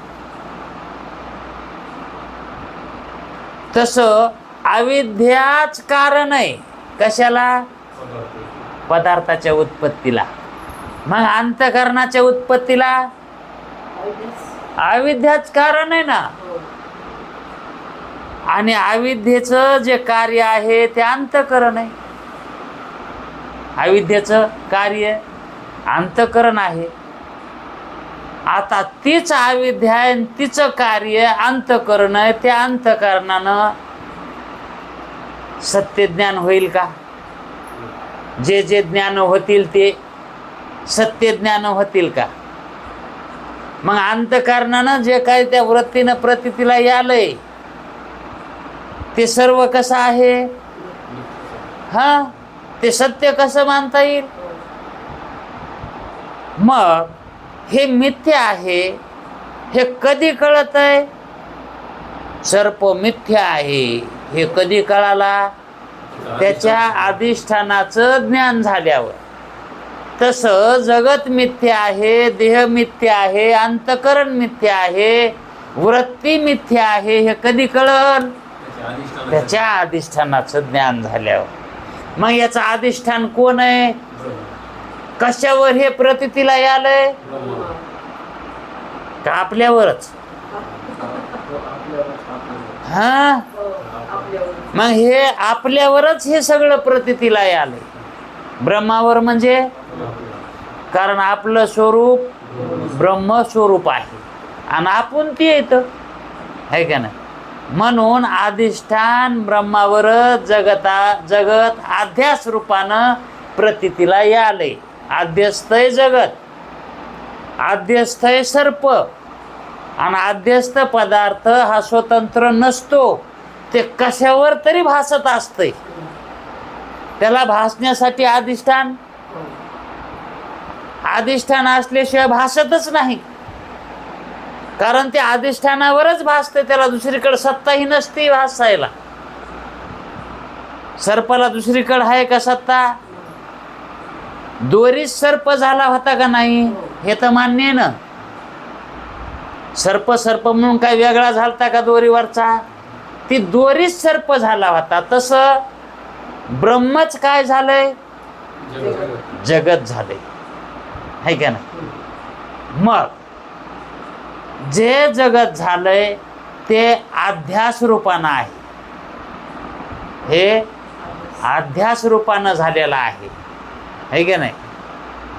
तसं अविद्याच कारण आहे कशाला? पदार्थाच्या उत्पत्तीला. मग अंतःकरणाच्या उत्पत्तीला अविद्याच कारण आहे ना. आणि अविद्येचं जे कार्य आहे ते अंतःकरण आहे. अविद्येचं कार्य अंतःकरण आहे. आता तीच अविद्या आहे, तिचं कार्य अंतःकरण आहे. त्या अंतःकरणानं सत्यज्ञान होईल का? जे जे ज्ञान होतील ते सत्यज्ञान होतील का? मग अंतःकरणानं जे काही त्या वृत्तीनं प्रतीतीला यालंय ते सर्व कसं आहे? हा, ते सत्य कसं मानता येईल? मग हे मिथ्या आहे हे कधी कळत आहे? सर्प मिथ्या आहे हे कधी कळाला? त्याच्या अधिष्ठानाचं ज्ञान झाल्यावर. तसं जगत मिथ्या आहे, देह मिथ्या आहे, अंतःकरण मिथ्या आहे, वृत्ती मिथ्या आहे हे कधी कळल? त्याच्या अधिष्ठानाचं ज्ञान झाल्यावर. मग याचं अधिष्ठान कोण आहे? कशावर हे प्रतीतीला यालंय? का आपल्यावरच? हा, मग हे आपल्यावरच हे सगळं प्रतीतीला यालंय. ब्रह्मावर म्हणजे कारण आपलं स्वरूप ब्रह्मस्वरूप आहे आणि आपण ते येतं, है का नाही. म्हणून अधिष्ठान ब्रह्मावरच जगत अध्यास रूपानं प्रतीतीला यालंय. आद्यस्थय जगत, आद्यस्थय सर्प, आणि आद्यस्थ पदार्थ हा स्वतंत्र नसतो. ते कशावर तरी भासत असतंय. त्याला भासण्यासाठी अधिष्ठान असल्याशिवाय भासतच नाही. कारण ते अधिष्ठानावरच भासते, त्याला दुसरीकडे सत्ताही नसते भासायला. सर्पाला दुसरीकडे आहे का सत्ता? दोरीत सर्प झाला होता का नाही हे तर मान्य आहे ना. सर्प सर्प म्हणून काय वेगळा झालता का दोरीवरचा? ती दोरीत सर्प झाला होता. तसं ब्रह्मच काय झालंय? जगत झालंय, है का नाही? मग जे जगत झालंय ते अध्यास रूपानं आहे. हे अध्यास रूपानं झालेलं आहे, है का नाही?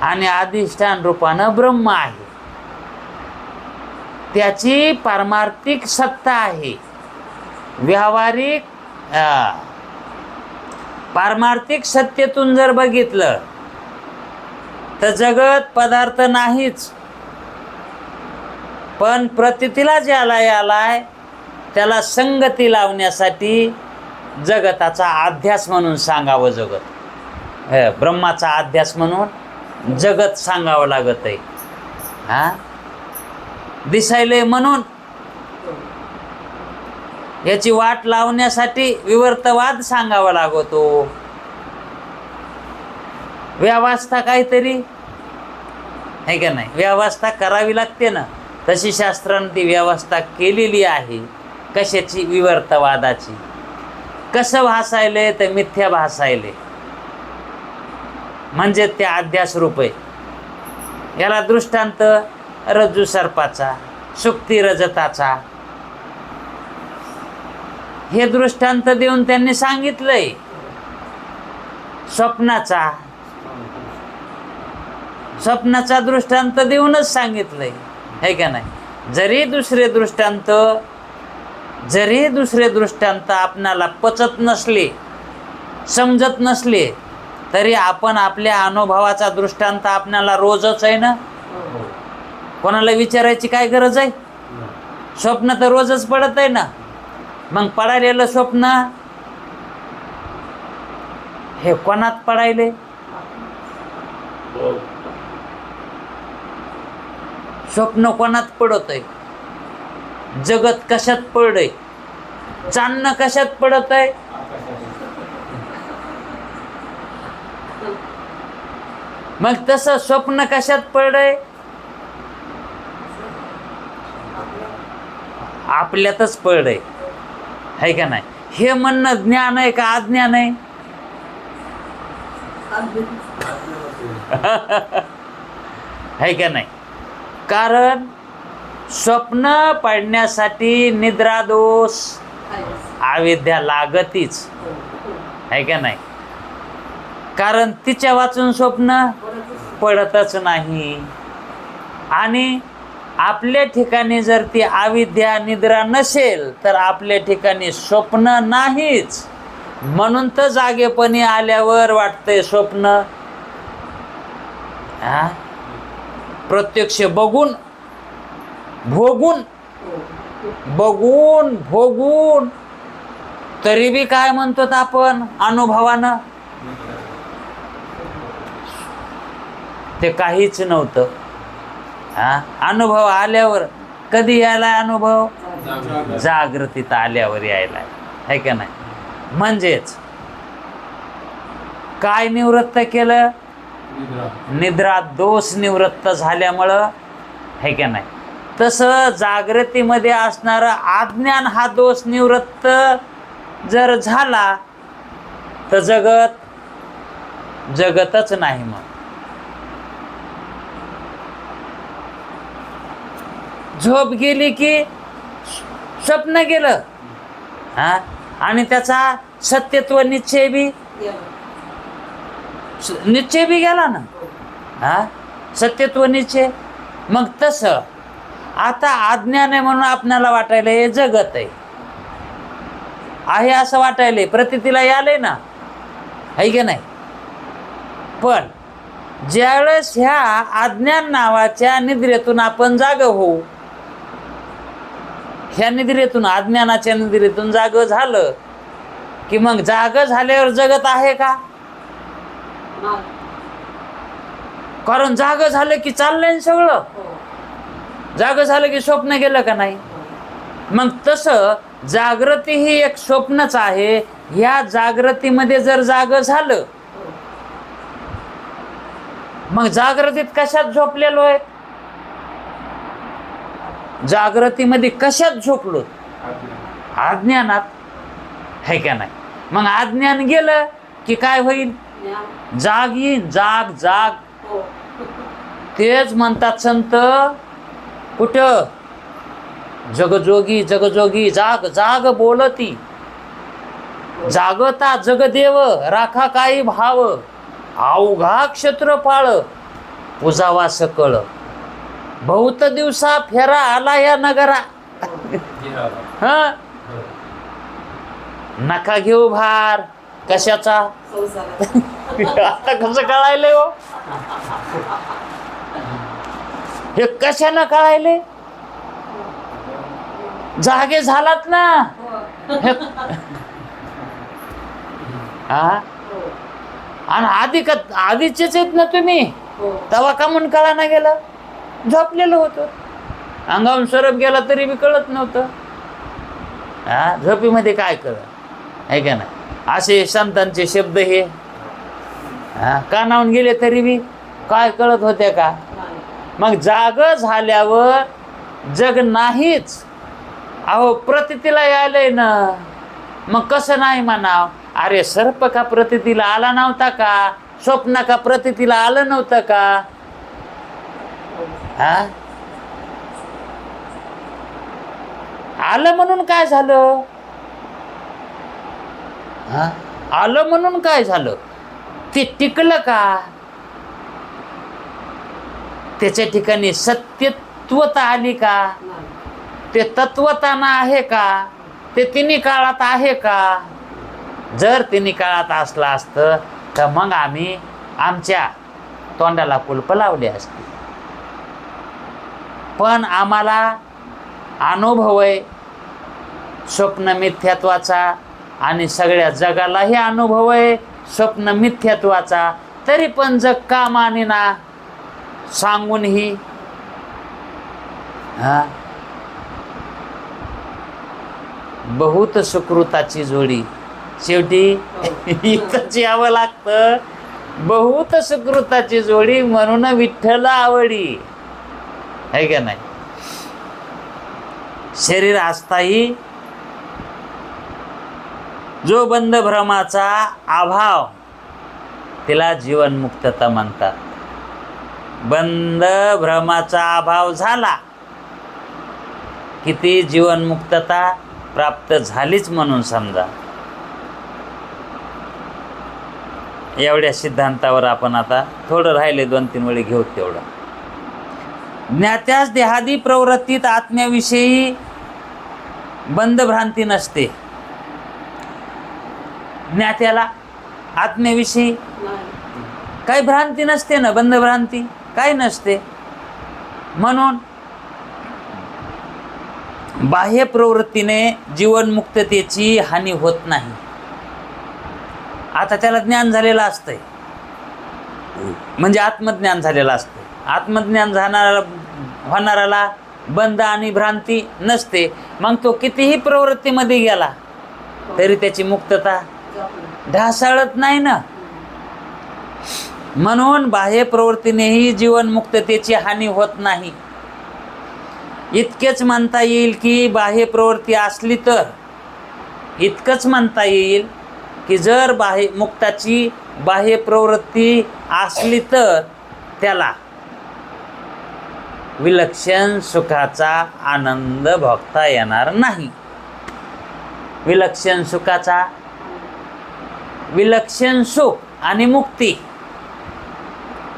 आणि अधिष्ठान रूपानं ब्रह्म आहे. त्याची पारमार्थिक सत्ता आहे. व्यावहारिक पारमार्थिक सत्तेतून जर बघितलं तर जगत पदार्थ नाहीच. पण प्रतीतीला ज्याला यालाय त्याला संगती लावण्यासाठी जगताचा अध्यास म्हणून सांगावं. जगत ब्रह्माचा अध्यास म्हणून जगत सांगावं लागत आहे. हा, दिसायले म्हणून याची वाट लावण्यासाठी विवर्तवाद सांगावा लागतो. व्यवस्था काहीतरी, है का नाही? व्यवस्था करावी लागते ना. तशी शास्त्राने ती व्यवस्था केलेली आहे. कशाची? विवर्तवादाची. कसं भासायले तर मिथ्या भासायले, म्हणजे त्या अध्यास रूप आहे. याला दृष्टांत रज्जू सर्पाचा, सुक्ती रजताचा, हे दृष्टांत देऊन त्यांनी सांगितलंय. स्वप्नाचा दृष्टांत देऊनच सांगितलंय, है का नाही? जरी दुसरे दृष्टांत आपणाला पचत नसले, समजत नसले, तरी आपण आपल्या अनुभवाचा दृष्टांत आपणाला रोजच आहे ना. कोणाला विचारायची काय गरज आहे? स्वप्न तर रोजच पडत आहे ना. मग पडायलेलं स्वप्न हे कोणात पडायले? स्वप्न कोणात पडत आहे? जगत कशात पडलंय? चांदणं कशात पडत आहे? मग तसं स्वप्न कशात पडलंय? आपल्यातच पडलंय, है का नाही? हे म्हणणं ज्ञान आहे का अज्ञान आहे? है का नाही? कारण स्वप्न पडण्यासाठी निद्रा दोष अविद्या लागतीच, है का नाही? कारण तिच्या वाचून स्वप्न पडतच नाही. आणि आपल्या ठिकाणी जर ती अविद्या निद्रा नसेल तर आपल्या ठिकाणी स्वप्न नाहीच. म्हणून तर जागेपणी आल्यावर वाटतंय स्वप्न. प्रत्यक्ष बघून भोगून तरी बी काय म्हणतो आपण अनुभवानं? ते काहीच नव्हतं. अनुभव आल्यावर कधी यायला? अनुभव जागृतीत आल्यावर यायला, है का नाही? म्हणजेच काय निवृत्त केलं? निद्रा दोष निवृत्त झाल्यामुळं, है का नाही? तसं जागृतीमध्ये असणारं अज्ञान हा दोष निवृत्त जर झाला तर जगतच नाही. मग झोप गेली की स्वप्न गेलं. आणि त्याचा सत्यत्व निश्चय बी गेला ना. सत्यत्व निश्चय. मग तसं आता अज्ञान आहे म्हणून आपल्याला वाटायला हे जगत आहे असं वाटायले, प्रतीतीला यालंय ना, है की नाही? पण ज्यावेळेस ह्या अज्ञान नावाच्या निद्रेतून आपण जाग होऊ, ह्या निद्रेतून, अज्ञानाच्या निद्रेतून जाग झालं की मग जाग झाल्यावर जगत आहे का? कारण जाग झालं की चाललंय सगळं. जाग झालं की स्वप्न गेलं का नाही? मग तसं जागृती ही एक स्वप्नच आहे. ह्या जागृतीमध्ये जर जाग झालं, मग जागृतीत कशात झोपलेलो आहे? जागृतीमध्ये कशात झोपलो? अज्ञानात, है का नाही? मग अज्ञान गेलं की काय होईल? जाग येईन. जाग जाग तेच म्हणतात संत. कुठं? जगजोगी जगजोगी जाग जाग बोलती, जागता जगदेव राखा काही भाव, अवघा क्षेत्रफाळ पुजावा सकळ, बहुत दिवसा फेरा आला या नगरा. हा, नका घेऊ भार. कशाचा? आता कसं कळायलंय हो? हे कशानं कळायले? जागे झालात ना. हा, आणि आधीचेच आहेत ना तुम्ही. तवा का म्हणून कळा ना गेलं? झोपलेलं होतं. अंगावून सरप गेला तरी बी कळत नव्हतं. हा, झोपीमध्ये काय कळत आहे का नाही? असे संतांचे शब्द हे. हा, कानावून गेले तरी बी काय कळत होते का? मग जाग झाल्यावर जग नाहीच. अहो, प्रतितीला यायलंय ना. मग कसं नाही म्हणाव? अरे सर्प का प्रतितीला आला नव्हता का? स्वप्न का प्रतितीला आलं नव्हतं का? हा, आलं म्हणून काय झालं? हा, आलं म्हणून काय झालं? ते टिकलं का? त्याच्या ठिकाणी सत्यत्वता आली का? ते तत्वताना आहे का? ते तिन्ही काळात आहे का? जर तिन्ही काळात असलं असतं तर मग आम्ही आमच्या तोंडाला कुलप लावले असते. पण आम्हाला अनुभव आहे स्वप्न मिथ्यात्वाचा, आणि सगळ्या जगालाही अनुभव आहे स्वप्न मिथ्यात्वाचा. तरी पण जग का मानेना सांगूनही. हा, बहुत सुकृताची जोडी. शेवटी इथंच यावं लागतं. बहुत सुकृताची जोडी म्हणून विठ्ठल आवडी, है का नाही? शरीर असताही जो बंध भ्रमाचा अभाव, तिला जीवनमुक्तता म्हणतात. बंध भ्रमाचा अभाव झाला की ती जीवनमुक्तता प्राप्त झालीच म्हणून समजा. एवढ्या सिद्धांतावर आपण आता थोडं राहिले 2-3 वेळी घेऊ. तेवढं ज्ञात्यास देहादी प्रवृत्तीत आत्म्याविषयी बंधभ्रांती नसते. ज्ञात्याला आत्म्याविषयी काही भ्रांती नसते ना, बंधभ्रांती काही नसते. म्हणून बाह्य प्रवृत्तीने जीवनमुक्ततेची हानी होत नाही. आता त्याला ज्ञान झालेलं असतंय, म्हणजे आत्मज्ञान झालेलं असतंय. आत्मज्ञान होणाऱ्याला बंध आणि भ्रांती नसते. मग तो कितीही प्रवृत्तीमध्ये गेला तरी त्याची मुक्तता ढासळत नाही ना. म्हणून बाह्य प्रवृत्तीनेही जीवनमुक्ततेची हानी होत नाही. इतकेच म्हणता येईल की बाह्य प्रवृत्ती असली तर, इतकंच म्हणता येईल की जर मुक्ताची बाह्य प्रवृत्ती असली तर त्याला विलक्षण सुखाचा आनंद भोगता येणार नाही. विलक्षण सुखाचा, विलक्षण सुख आणि मुक्ती,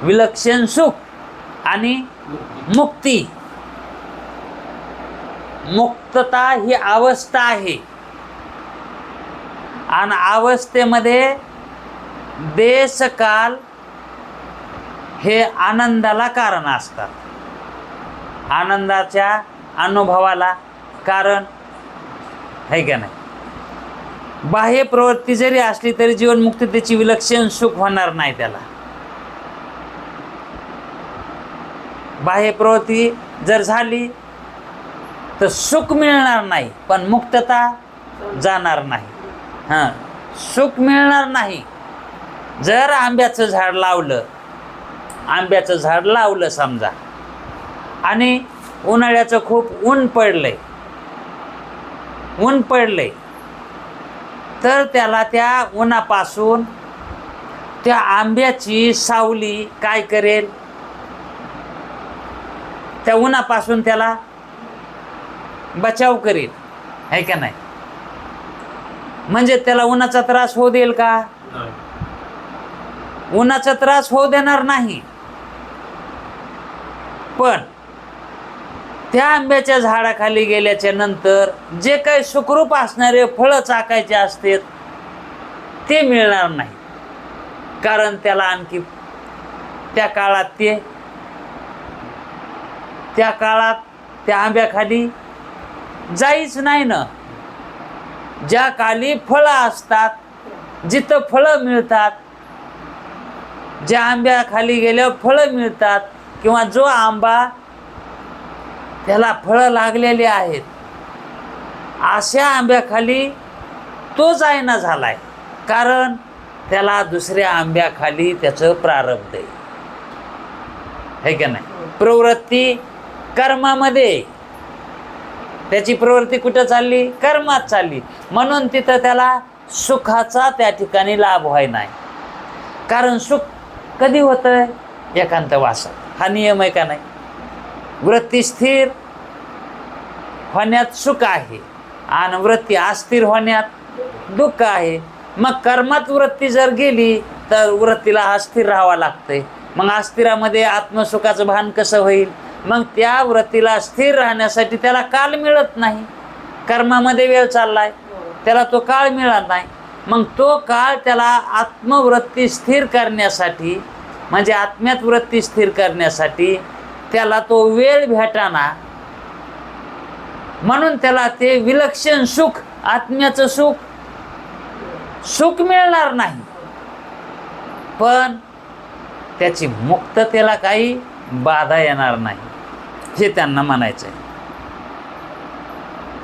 विलक्षण सुख आणि मुक्ती. मुक्तता ही अवस्था आहे, आणि अवस्थेमध्ये देशकाल हे आनंदाला कारण असतात. आनंदाच्या अनुभवाला कारण, है का नाही? बाह्य प्रवृत्ती जरी असली तरी जीवनमुक्ततेची विलक्षण सुख होणार नाही त्याला. बाह्य प्रवृत्ती जर झाली तर सुख मिळणार नाही, पण मुक्तता जाणार नाही. हां, सुख मिळणार नाही. जर आंब्याचं झाड लावलं समजा, आणि उन्हाळ्याचं खूप ऊन पडलंय, तर त्याला त्या उन्हापासून त्या आंब्याची सावली काय करेल, त्या उन्हापासून त्याला बचाव करेल, आहे का नाही? म्हणजे त्याला उन्हाचा त्रास होऊ देईल का? नाही. उन्हाचा त्रास होऊ देणार नाही. पण त्या आंब्याच्या झाडाखाली गेल्याच्या नंतर जे काही सुखरूप असणारे फळं चाकायचे असतात ते मिळणार नाही. कारण त्याला आणखी त्या काळात त्या आंब्याखाली जाईच नाही ना. ज्या काली फळं असतात, जिथं फळं मिळतात, ज्या आंब्याखाली गेल्यावर फळं मिळतात, किंवा जो आंबा त्याला फळं लागलेली आहेत, अशा आंब्याखाली तो जायना झालाय. कारण त्याला दुसऱ्या आंब्याखाली त्याचं प्रारब्ध आहे का नाही? प्रवृत्ती कर्मामध्ये, त्याची प्रवृत्ती कुठं चालली? कर्मात चालली. म्हणून तिथं त्याला सुखाचा त्या ठिकाणी लाभ व्हाय नाही. कारण सुख कधी होतंय? एकांत वासात. हा नियम आहे का नाही? वृत्ती स्थिर होण्यात सुख आहे आणि वृत्ती अस्थिर होण्यात दुःख आहे. मग कर्मात वृत्ती जर गेली तर वृत्तीला अस्थिर राहावं लागतंय. मग अस्थिरामध्ये आत्मसुखाचं भान कसं होईल? मग त्या वृत्तीला स्थिर राहण्यासाठी त्याला काल मिळत नाही. कर्मामध्ये वेळ चाललाय, त्याला तो काळ मिळत नाही. मग तो काळ त्याला आत्मवृत्ती स्थिर करण्यासाठी, म्हणजे आत्म्यात वृत्ती स्थिर करण्यासाठी त्याला तो वेळ भेटाना. म्हणून त्याला ते विलक्षण सुख, आत्म्याचं सुख मिळणार नाही. पण त्याची मुक्ततेला काही बाधा येणार नाही, हे त्यांना म्हणायचं आहे.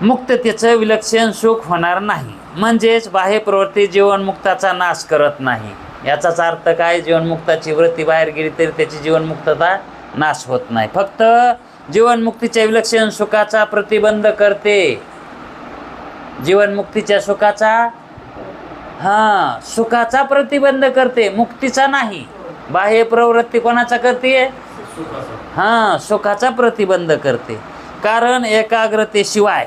मुक्ततेचं विलक्षण सुख होणार नाही, म्हणजेच बाह्य प्रवृत्ती जीवनमुक्ताचा नाश करत नाही. याचाच अर्थ काय? जीवनमुक्ताची वृत्ती बाहेर गेली तरी त्याची जीवनमुक्तता नाश होत नाही. फक्त जीवनमुक्तीच्या विलक्षण सुखाचा प्रतिबंध करते. जीवनमुक्तीच्या सुखाचा प्रतिबंध करते, मुक्तीचा नाही. बाह्य प्रवृत्ती कोणाचा करते? सुखाचा प्रतिबंध करते. कारण एकाग्रतेशिवाय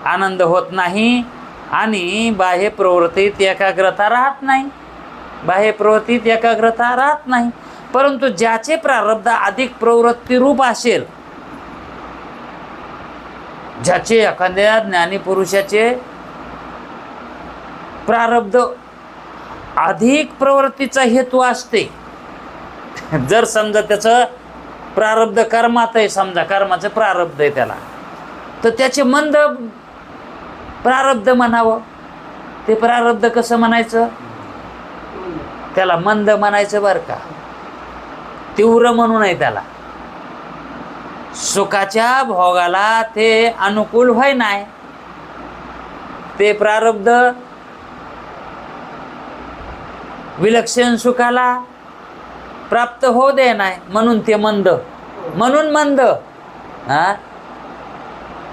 आनंद होत नाही आणि बाह्य प्रवृत्तीत एकाग्रता राहत नाही. परंतु ज्याचे प्रारब्ध अधिक प्रवृत्तीरूप असेल, ज्याचे एखाद्या ज्ञानी पुरुषाचे प्रारब्ध अधिक प्रवृत्तीचा हेतू असते, जर समजा त्याचं प्रारब्ध कर्मात आहे, समजा कर्माचं प्रारब्ध आहे त्याला, तर त्याचे मंद प्रारब्ध म्हणावं. ते प्रारब्ध कसं म्हणायचं? त्याला मंद म्हणायचं बरं का, तीव्र म्हणून आहे त्याला. सुखाच्या भोगाला ते अनुकूल व्हाय नाही, ते प्रारब्ध विलक्षण सुखाला प्राप्त होऊ दे नाही, म्हणून ते मंद.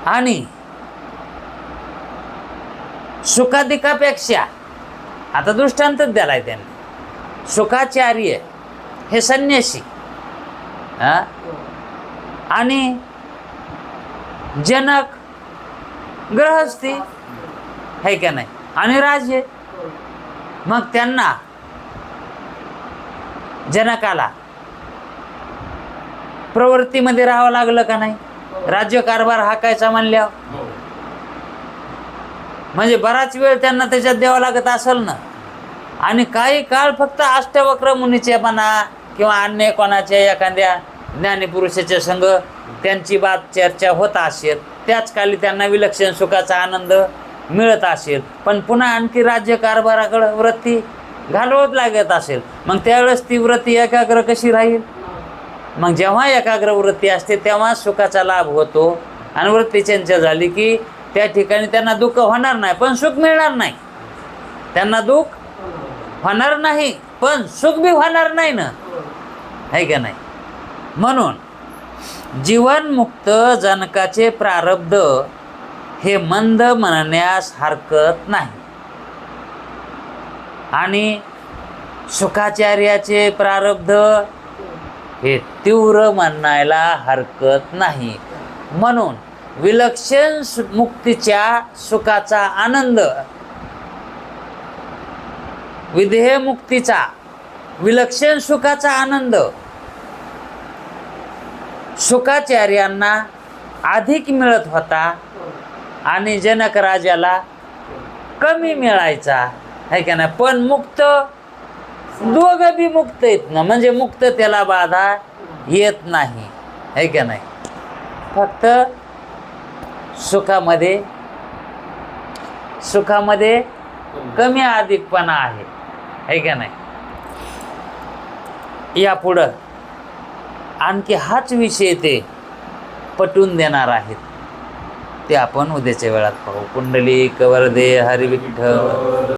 आणि सुखाधिकापेक्षा, आता दृष्टांतच द्यालाय त्यांनी, सुखाचार्य हे संन्यासी आणि जनक गृहस्थी, है का नाही, आणि राजे. मग त्यांना, जनकाला प्रवृत्तीमध्ये राहावं लागलं का नाही? राज्यकारभार हाकायचा म्हणल्यावर म्हणजे बराच वेळ त्यांना त्याच्यात द्यावा लागत असेल ना. आणि काही काळ फक्त अष्टवक्र मुनीचे म्हणा किंवा अन्य कोणाच्या एखाद्या ज्ञानीपुरुषाच्या संग त्यांची बात चर्चा होत असेल, त्याच काळी त्यांना विलक्षण सुखाचा आनंद मिळत असेल. पण पुन्हा आणखी राज्यकारभाराकडे वृत्ती घालवत लागत असेल, मग त्यावेळेस ती वृत्ती एकाग्र कशी राहील? मग जेव्हा एकाग्र वृत्ती असते तेव्हा सुखाचा लाभ होतो, आणि वृत्ती चंचल झाली की त्या ठिकाणी त्यांना दुःख होणार नाही पण सुख मिळणार नाही. त्यांना दुःख होणार नाही पण सुख बी होणार नाही ना, आहे का नाही. म्हणून जीवनमुक्त जनकाचे प्रारब्ध हे मंद म्हणण्यास हरकत नाही आणि सुखाचार्याचे प्रारब्ध हे तीव्र म्हणायला हरकत नाही. म्हणून विलक्षण मुक्तीच्या सुखाचा आनंद, विधेय मुक्तीचा विलक्षण सुखाचा आनंद शुकाचार्यांना अधिक मिळत होता आणि जनक राजाला कमी मिळायचा, आहे का नाही. पण मुक्त दोघं बी मुक्त आहेत ना, म्हणजे मुक्त त्याला बाधा येत नाही, आहे का नाही. फक्त सुखामध्ये कमी अधिकपणा आहे का नाही. यापुढं आणखी हाच विषय ते पटवून देणार आहेत, ते आपण उद्याच्या वेळात पाहू. कुंडलिक वरदे हरी विठ्ठल.